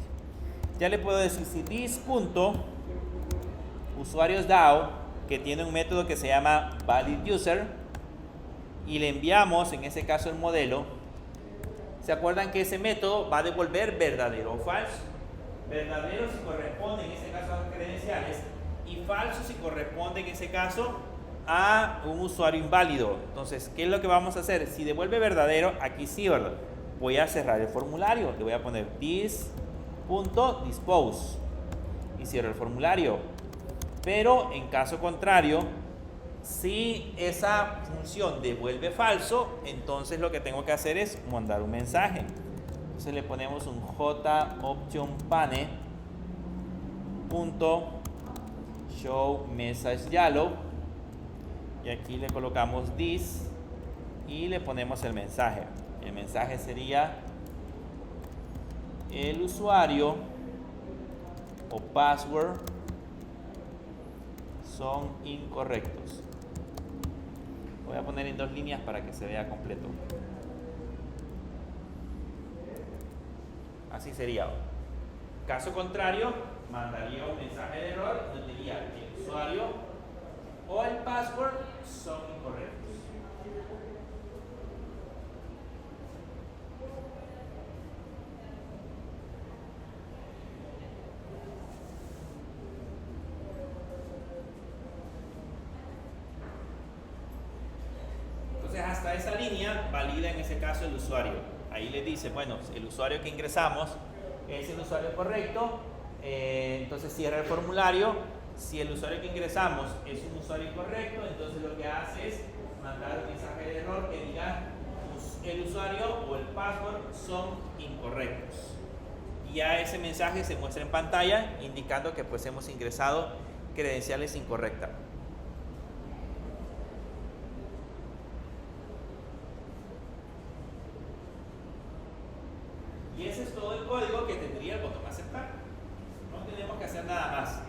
Ya le puedo decir si this.usuarios.dao, que tiene un método que se llama validUser, y le enviamos en ese caso el modelo. ¿Se acuerdan que ese método va a devolver verdadero o falso? Verdadero si corresponde en ese caso a las credenciales, y falso si corresponde en ese caso a un usuario inválido. Entonces, ¿qué es lo que vamos a hacer? Si devuelve verdadero, aquí sí, ¿verdad? Voy a cerrar el formulario, le voy a poner this.dispose y cierro el formulario. Pero en caso contrario, si esa función devuelve falso, entonces lo que tengo que hacer es mandar un mensaje. Entonces le ponemos un jOptionPane.showMessageYellow y aquí le colocamos this y le ponemos el mensaje. El mensaje sería: el usuario o password son incorrectos. Voy a poner en 2 líneas para que se vea completo. Así sería. Caso contrario, mandaría un mensaje de error donde diría que el usuario o el password son incorrectos. Entonces hasta esa línea valida en ese caso el usuario. Ahí le dice, bueno, el usuario que ingresamos es el usuario correcto, entonces cierra el formulario. Si el usuario que ingresamos es un usuario incorrecto, entonces lo que hace es mandar un mensaje de error que diga el usuario o el password son incorrectos. Y ya ese mensaje se muestra en pantalla indicando que pues hemos ingresado credenciales incorrectas. Y ese es todo el código que tendría el botón aceptar. No tenemos que hacer nada más,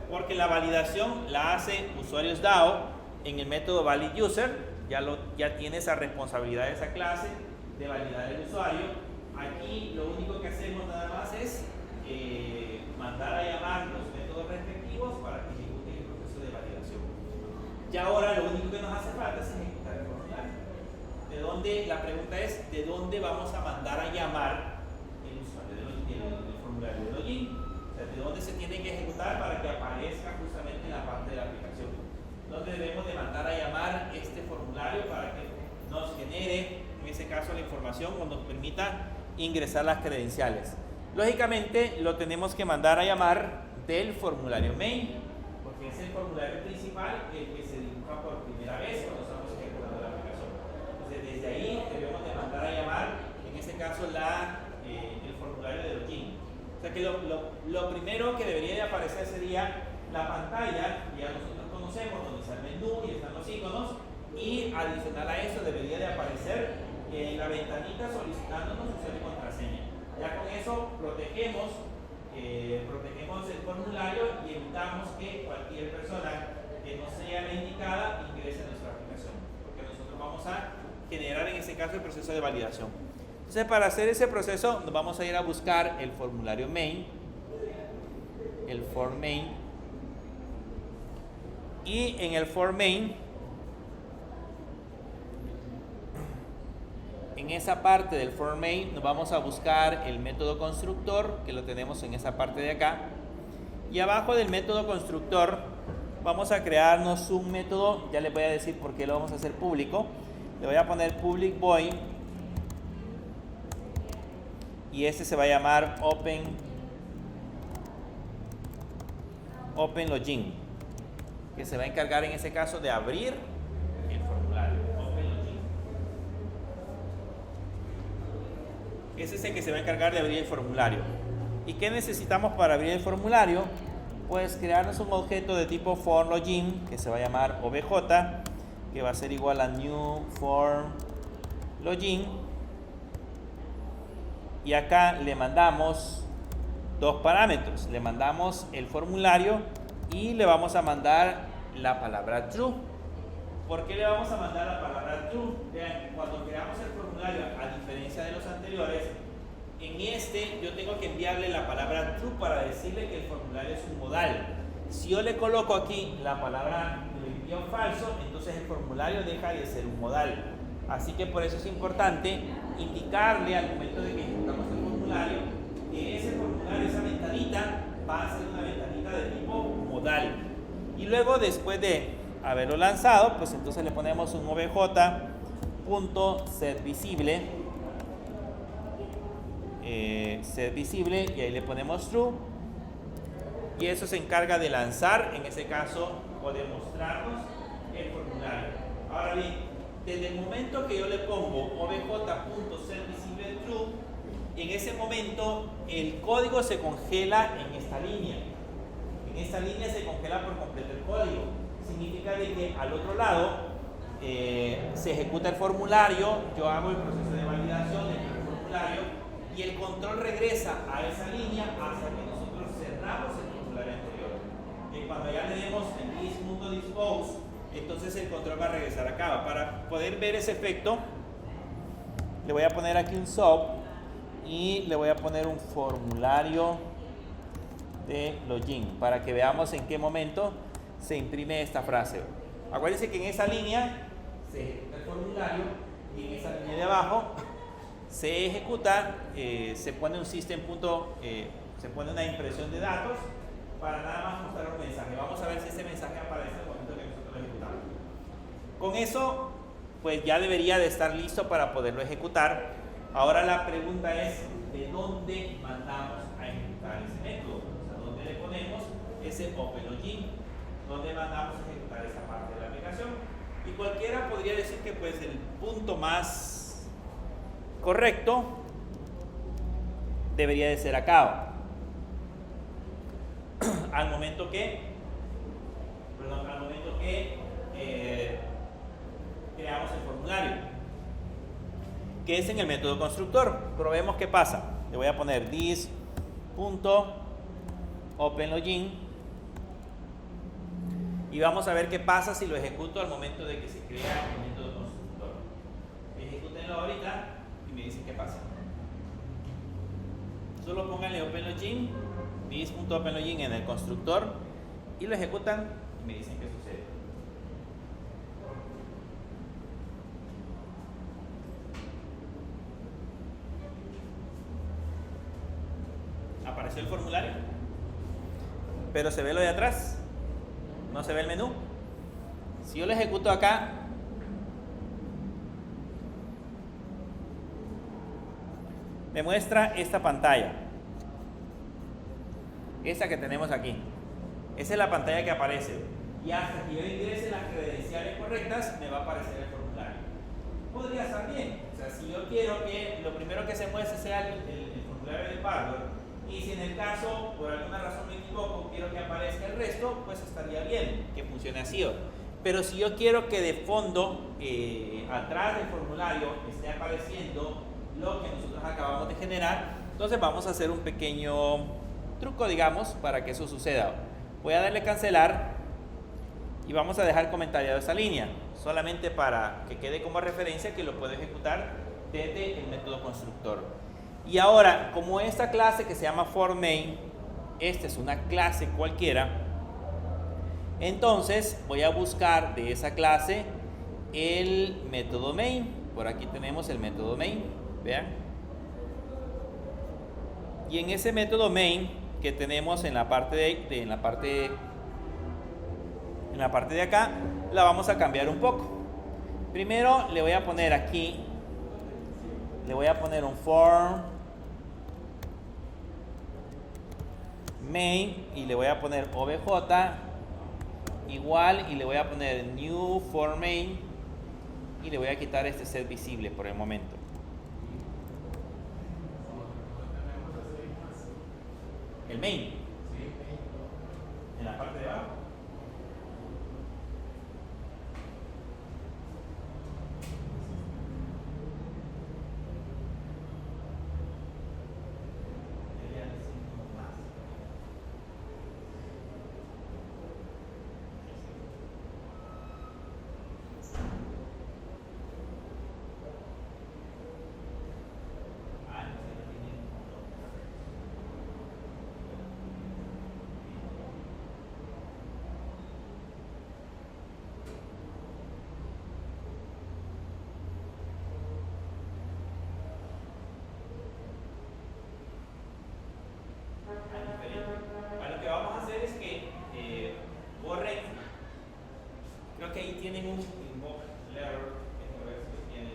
porque la validación la hace usuarios DAO en el método validUser. Ya tiene esa responsabilidad de esa clase de validar el usuario. Aquí lo único que hacemos nada más es mandar a llamar los métodos respectivos para que ejecuten el proceso de validación. Y ahora lo único que nos hace falta es ejecutar el formulario. La pregunta es, ¿de dónde vamos a mandar a llamar el usuario del formulario de login? O sea, ¿de dónde se tiene que ejecutar para que aparezca justamente en la parte de la aplicación? ¿Dónde debemos de mandar a llamar este formulario para que nos genere en ese caso la información o nos permita ingresar las credenciales. Lógicamente lo tenemos que mandar a llamar del formulario main, porque es el formulario principal el que se dibuja por primera vez cuando estamos ejecutando la aplicación. Entonces desde ahí debemos de mandar a llamar, en ese caso el formulario de login. O sea que lo primero que debería de aparecer sería la pantalla que ya nosotros conocemos, donde está el menú y están los iconos, y adicional a eso debería de aparecer la ventanita solicitándonos usuario y contraseña. Ya con eso protegemos el formulario y evitamos que cualquier persona que no sea la indicada ingrese a nuestra aplicación, porque nosotros vamos a generar en ese caso el proceso de validación. Entonces, para hacer ese proceso nos vamos a ir a buscar el formulario main, el form main, y en el form main, en esa parte del form main nos vamos a buscar el método constructor, que lo tenemos en esa parte de acá, y abajo del método constructor vamos a crearnos un método. Ya les voy a decir por qué lo vamos a hacer público. Le voy a poner public void y este se va a llamar open login, que se va a encargar en ese caso de abrir el formulario. Open login. Ese es el que se va a encargar de abrir el formulario. ¿Y qué necesitamos para abrir el formulario? Pues crearnos un objeto de tipo form login que se va a llamar obj, que va a ser igual a new form login, y acá le mandamos dos parámetros. Le mandamos el formulario y le vamos a mandar la palabra true. ¿Por qué le vamos a mandar la palabra true? Vean, cuando creamos el formulario, a diferencia de los anteriores, en este yo tengo que enviarle la palabra true para decirle que el formulario es un modal. Si yo le coloco aquí la palabra, le envío falso, entonces el formulario deja de ser un modal. Así que por eso es importante indicarle al momento de que ejecutamos el formulario que ese formulario, esa ventanita, va a ser una ventanita de tipo modal. Y luego, después de haberlo lanzado, pues entonces le ponemos un obj.setVisible, setVisible, y ahí le ponemos true, y eso se encarga de lanzar, en ese caso, o de mostrarnos el formulario. Ahora bien, desde el momento que yo le pongo obj.setVisible true, en ese momento el código se congela en esta línea. En esta línea se congela por completo el código. Significa de que al otro lado se ejecuta el formulario, yo hago el proceso de validación del formulario y el control regresa a esa línea hasta que nosotros cerramos el formulario anterior. Y cuando ya le demos en this.dispose, entonces el control va a regresar acá. Para poder ver ese efecto, le voy a poner aquí un sub y le voy a poner un formulario de login para que veamos en qué momento se imprime esta frase. Acuérdense que en esa línea se ejecuta el formulario y en esa línea de abajo se ejecuta, se pone un system se pone una impresión de datos para nada más mostrar un mensaje. Vamos a ver si ese mensaje aparece en el momento que nosotros lo ejecutamos. Con eso, pues ya debería de estar listo para poderlo ejecutar. Ahora la pregunta es, ¿de dónde mandamos a ejecutar ese método? O sea, ¿dónde le ponemos ese open login? ¿Dónde mandamos a ejecutar esa parte de la aplicación? Y cualquiera podría decir que pues el punto más correcto debería de ser acá. Al momento que creamos el formulario, que es en el método constructor. Probemos qué pasa. Le voy a poner this.openLogin y vamos a ver qué pasa si lo ejecuto al momento de que se crea el método constructor. Ejecútenlo ahorita y me dicen qué pasa. Solo pónganle openLogin, this.openLogin en el constructor y lo ejecutan y me dicen qué sucede. Apareció el formulario, pero se ve lo de atrás, no se ve el menú. Si yo lo ejecuto acá, me muestra esta pantalla. Esta que tenemos aquí. Esa es la pantalla que aparece. Y hasta que yo ingrese las credenciales correctas, me va a aparecer el formulario. Podría estar bien. O sea, si yo quiero que lo primero que se muestre sea el formulario del password, y si en el caso, por alguna razón me equivoco, quiero que aparezca el resto, pues estaría bien que funcione así. Pero si yo quiero que de fondo, atrás del formulario, esté apareciendo lo que nosotros acabamos de generar, entonces vamos a hacer un pequeño truco, digamos, para que eso suceda. Voy a darle cancelar y vamos a dejar comentariado esa línea, solamente para que quede como referencia que lo puedo ejecutar desde el método constructor. Y ahora, como esta clase que se llama forMain, esta es una clase cualquiera, entonces voy a buscar de esa clase el método main. Por aquí tenemos el método main, vean. Y en ese método main que tenemos en la parte de acá, la vamos a cambiar un poco. Primero le voy a poner aquí, le voy a poner un form main y le voy a poner obj igual y le voy a poner new form main y le voy a quitar este set visible por el momento. El main en la parte de abajo. Lo que vamos a hacer es que borren, creo que ahí tienen un invoke error, a ver si lo tienen.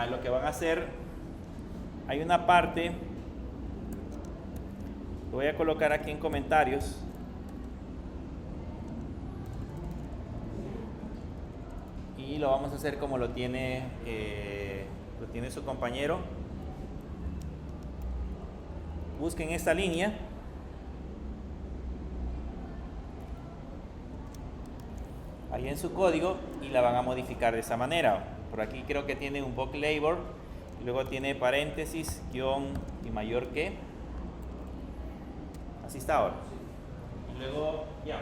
Lo que van a hacer, hay una parte, lo voy a colocar aquí en comentarios. Y lo vamos a hacer como lo tiene su compañero. Busquen esta línea. Ahí en su código y la van a modificar de esa manera. Por aquí creo que tiene un box label, y luego tiene paréntesis, guión y mayor que. Así está ahora. Y luego ya.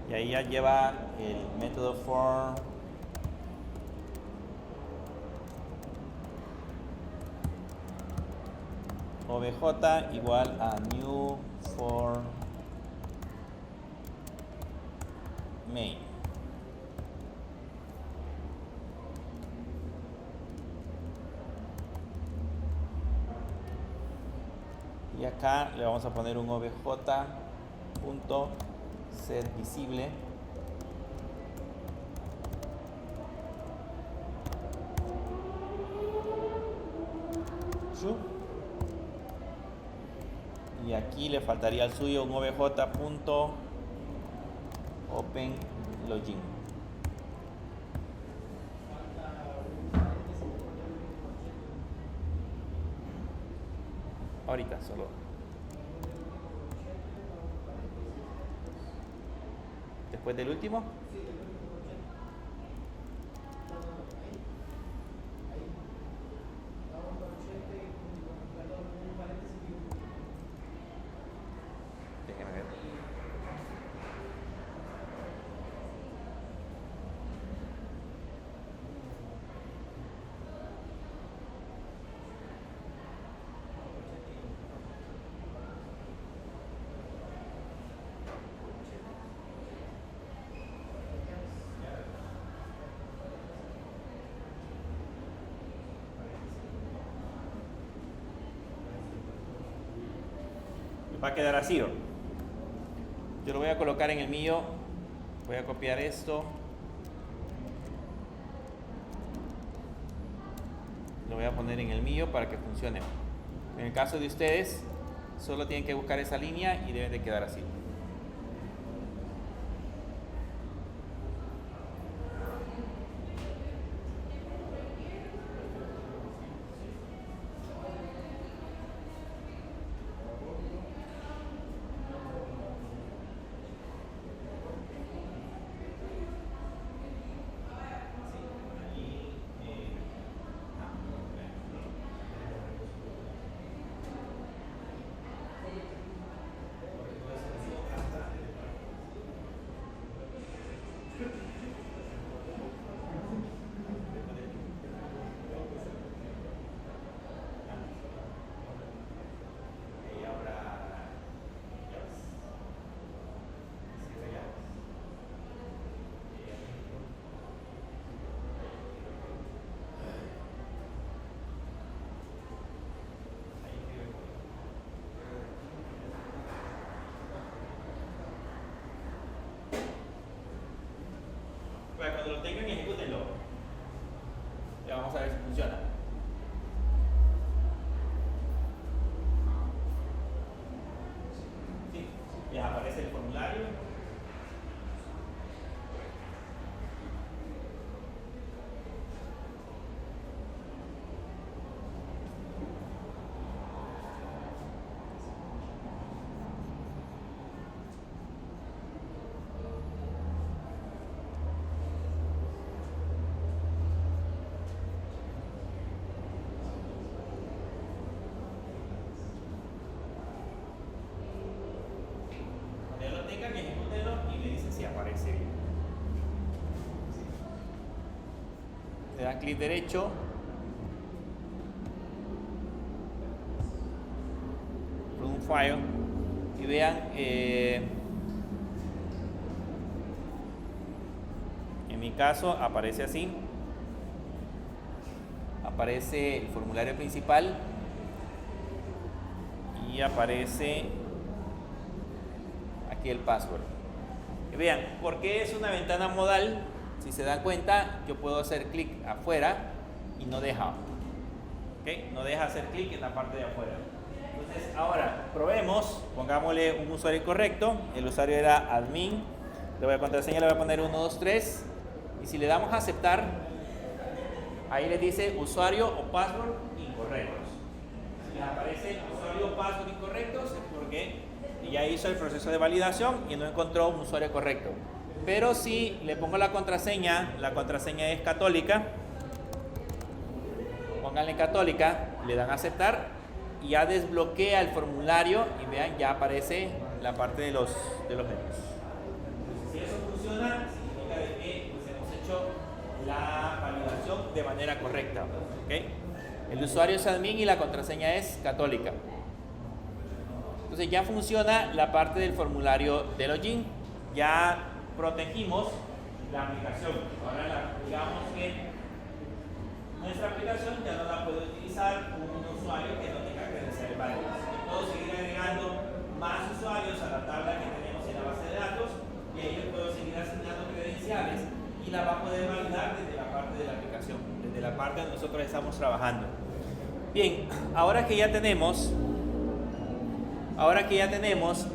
Y ahí ya lleva el método for obj igual a new for main. Y acá le vamos a poner un obj.setVisible. Y aquí le faltaría al suyo un obj.openLogin. Ahorita solo. Después del último. Déjenme ver. Va a quedar así. Yo lo voy a colocar en el mío. Voy a copiar esto. Lo voy a poner en el mío para que funcione. En el caso de ustedes, solo tienen que buscar esa línea y deben de quedar así. Cuando lo tengan, ejecútenlo. Ya vamos a ver si funciona. Sí, les aparece el formulario. Ejecútenlo y me dicen si aparece bien. Le dan clic derecho. Run file. Y vean, en mi caso aparece así. Aparece el formulario principal y aparece aquí el password. Y vean, ¿por qué es una ventana modal? Si se dan cuenta, yo puedo hacer clic afuera y no deja. ¿Okay? No deja hacer clic en la parte de afuera. Entonces, ahora probemos, pongámosle un usuario correcto. El usuario era admin. Le voy a contraseña, le voy a poner 1, 2, 3. Y si le damos a aceptar, ahí le dice usuario o password incorrectos. Si les aparece usuario o password incorrectos es porque ya hizo el proceso de validación y no encontró un usuario correcto. Pero si le pongo la contraseña es católica, pónganle católica, le dan a aceptar y ya desbloquea el formulario y vean, ya aparece la parte de los menús. Si eso funciona, significa de que pues, hemos hecho la validación de manera correcta. ¿Okay? El usuario es admin y la contraseña es católica. Entonces ya funciona la parte del formulario de login. Ya protegimos la aplicación. Ahora digamos que nuestra aplicación ya no la puede utilizar un usuario que no tenga credenciales válidas. Puedo seguir agregando más usuarios a la tabla que tenemos en la base de datos y ahí yo puedo seguir asignando credenciales y la va a poder validar desde la parte de la aplicación, desde la parte donde nosotros estamos trabajando. Bien, ahora que ya tenemos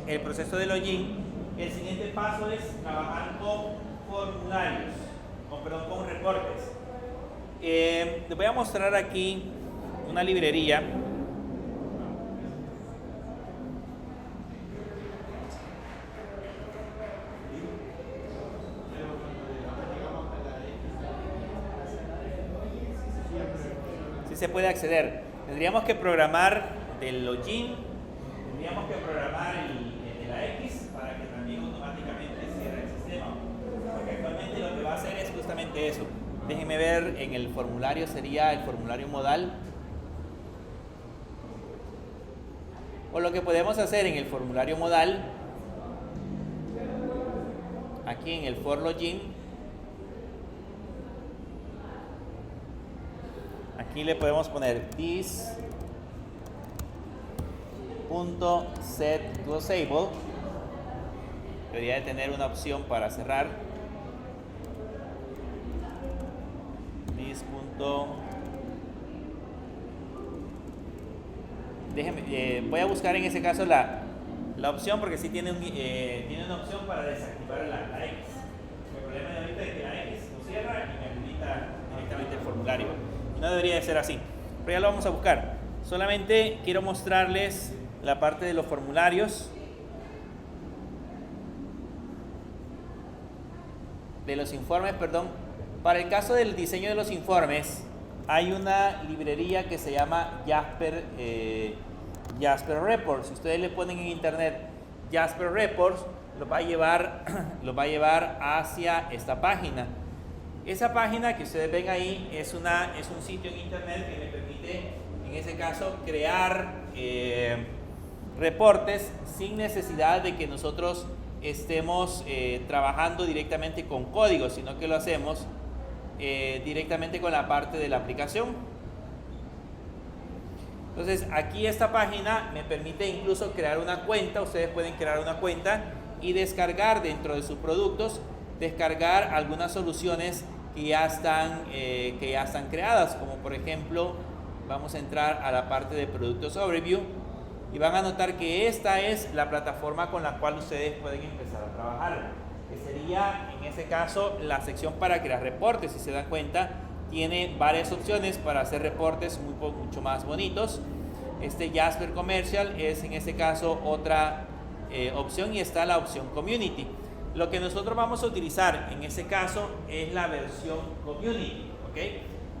el proceso de login, el siguiente paso es trabajar con formularios, con reportes. Les voy a mostrar aquí una librería. Si se puede acceder. Tendríamos que programar del login, tendríamos que programar el de la X para que también automáticamente cierre el sistema. Porque actualmente lo que va a hacer es justamente eso. Déjenme ver, en el formulario sería el formulario modal. O lo que podemos hacer en el formulario modal, aquí en el for login, aquí le podemos poner this.setClosable. Debería de tener una opción para cerrar. Voy a buscar en ese caso la opción, porque sí tiene una opción para desactivar la X. El problema de ahorita es que la X lo cierra y me habilita directamente el formulario. No debería de ser así, pero ya lo vamos a buscar. Solamente quiero mostrarles la parte de los formularios, de los informes, perdón. Para el caso del diseño de los informes, hay una librería que se llama Jasper Reports. Si ustedes le ponen en internet Jasper Reports, los va a llevar hacia esta página. Esa página que ustedes ven ahí es un sitio en internet que me permite, en ese caso, crear reportes sin necesidad de que nosotros estemos trabajando directamente con código, sino que lo hacemos directamente con la parte de la aplicación. Entonces aquí esta página me permite incluso crear una cuenta. Ustedes pueden crear una cuenta y descargar dentro de sus productos, descargar algunas soluciones que ya están creadas, como por ejemplo, vamos a entrar a la parte de Productos Overview y van a notar que esta es la plataforma con la cual ustedes pueden empezar a trabajar, que sería en este caso la sección para crear reportes. Si se dan cuenta, tiene varias opciones para hacer reportes mucho más bonitos. Este Jasper Commercial es en este caso otra opción, y está la opción Community. Lo que nosotros vamos a utilizar en este caso es la versión Community, ¿ok?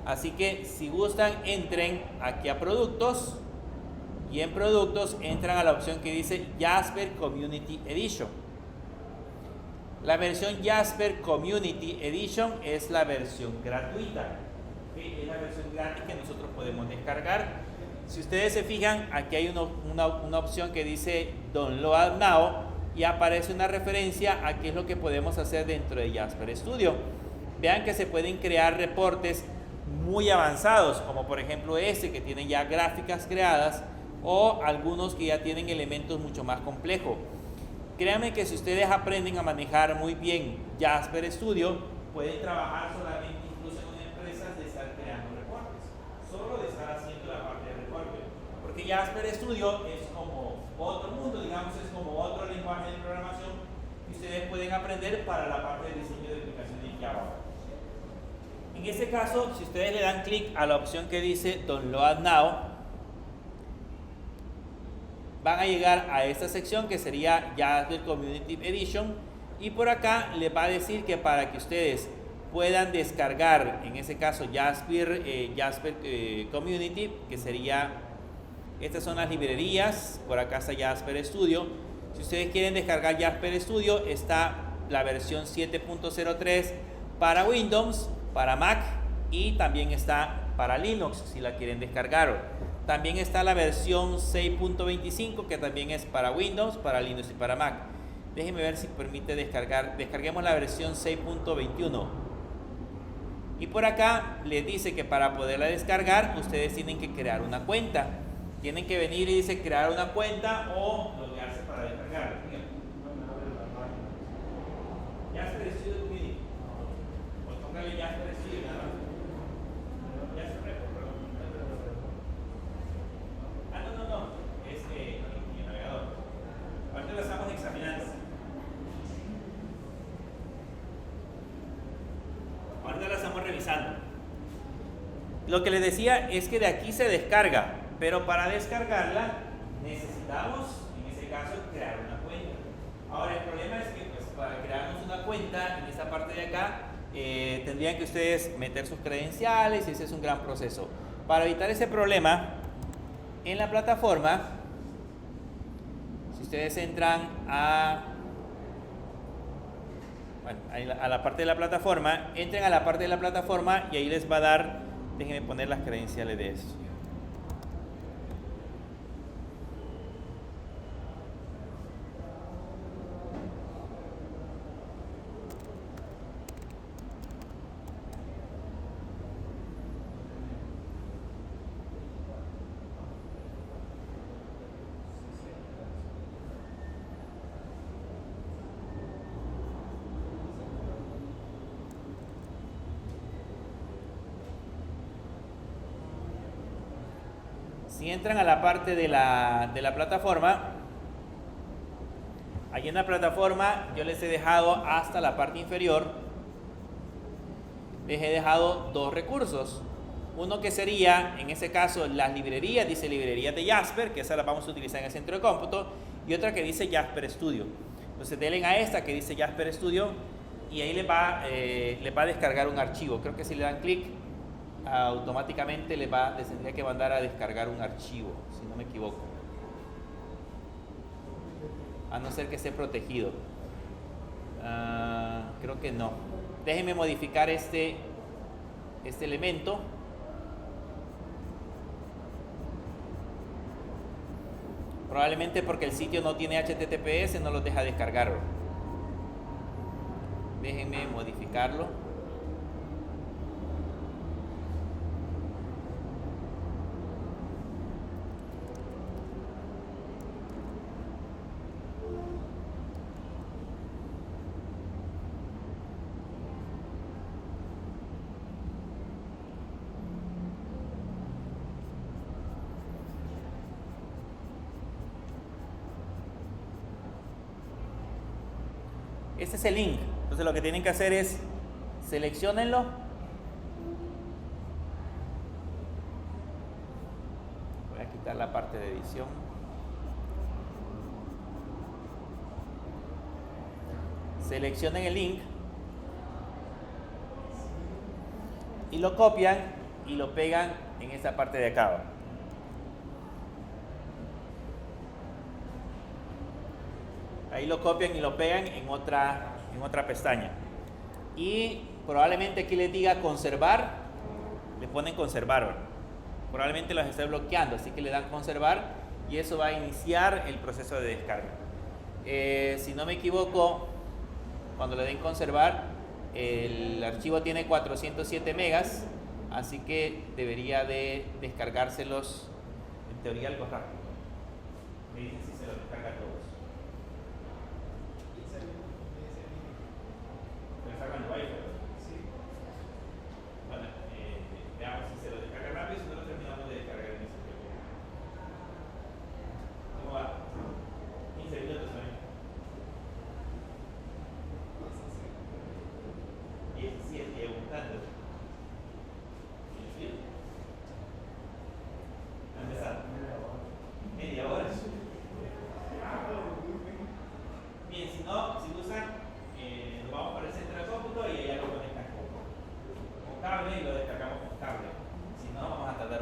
Así que si gustan, entren aquí a Productos y en Productos entran a la opción que dice Jasper Community Edition. La versión Jasper Community Edition es la versión gratuita, ¿okay? Es la versión gratis que nosotros podemos descargar. Si ustedes se fijan, aquí hay una opción que dice Download Now y aparece una referencia a qué es lo que podemos hacer dentro de Jasper Studio. Vean que se pueden crear reportes muy avanzados, como por ejemplo este que tiene ya gráficas creadas, o algunos que ya tienen elementos mucho más complejos. Créanme que si ustedes aprenden a manejar muy bien Jasper Studio, pueden trabajar solamente incluso en una empresa de estar creando reportes, solo de estar haciendo la parte de reporte, porque Jasper Studio es como otro mundo, digamos, es como otro lenguaje de programación que ustedes pueden aprender para la parte de diseño de aplicaciones en Java. En este caso, si ustedes le dan clic a la opción que dice Download Now, van a llegar a esta sección que sería Jasper Community Edition, y por acá les va a decir que para que ustedes puedan descargar, en ese caso Jasper Community, que sería, estas son las librerías, por acá está Jasper Studio. Si ustedes quieren descargar Jasper Studio, está la versión 7.03 para Windows, para Mac, y también está para Linux si la quieren descargar. También está la versión 6.25 que también es para Windows, para Linux y para Mac. Déjenme ver si permite descargar. Descarguemos la versión 6.21. Y por acá les dice que para poderla descargar ustedes tienen que crear una cuenta. Tienen que venir y dice crear una cuenta o loguearse para descargarla. Jasper Studio Community. O tócale Jasper Studio nada más. Ahorita lo estamos examinando. Ahorita lo estamos revisando. Lo que les decía es que de aquí se descarga, pero para descargarla necesitamos, en ese caso, crear una cuenta. Ahora, el problema es que pues, para crearnos una cuenta en esta parte de acá, tendrían que ustedes meter sus credenciales y ese es un gran proceso. Para evitar ese problema, en la plataforma, si ustedes entran a la parte de la plataforma, entren a la parte de la plataforma y ahí les va a dar, déjenme poner las credenciales de esto. Si entran a la parte de la plataforma, allí en la plataforma yo les he dejado hasta la parte inferior, les he dejado dos recursos. Uno que sería, en ese caso, las librerías, dice librerías de Jasper, que esa la vamos a utilizar en el centro de cómputo, y otra que dice Jasper Studio. Entonces denle a esta que dice Jasper Studio y ahí les va a descargar un archivo. Creo que si le dan clic, automáticamente les tendría que mandar a descargar un archivo, si no me equivoco, a no ser que esté protegido. Creo que no. Déjenme modificar este elemento. Probablemente porque el sitio no tiene HTTPS no los deja descargarlo. Déjenme modificarlo. Este es el link. Entonces lo que tienen que hacer es selecciónenlo. Voy a quitar la parte de edición. Seleccionen el link y lo copian y lo pegan en esta parte de acá. Ahí lo copian y lo pegan en otra pestaña. Y probablemente aquí les diga conservar, le ponen conservar. Probablemente los esté bloqueando, así que le dan conservar y eso va a iniciar el proceso de descarga. Si no me equivoco, cuando le den conservar, el archivo tiene 407 megas, así que debería de descargárselos en teoría algo rápido. Me dicen si se los descarga a todos.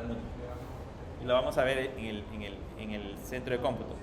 múltiple. Y lo vamos a ver en el centro de cómputo.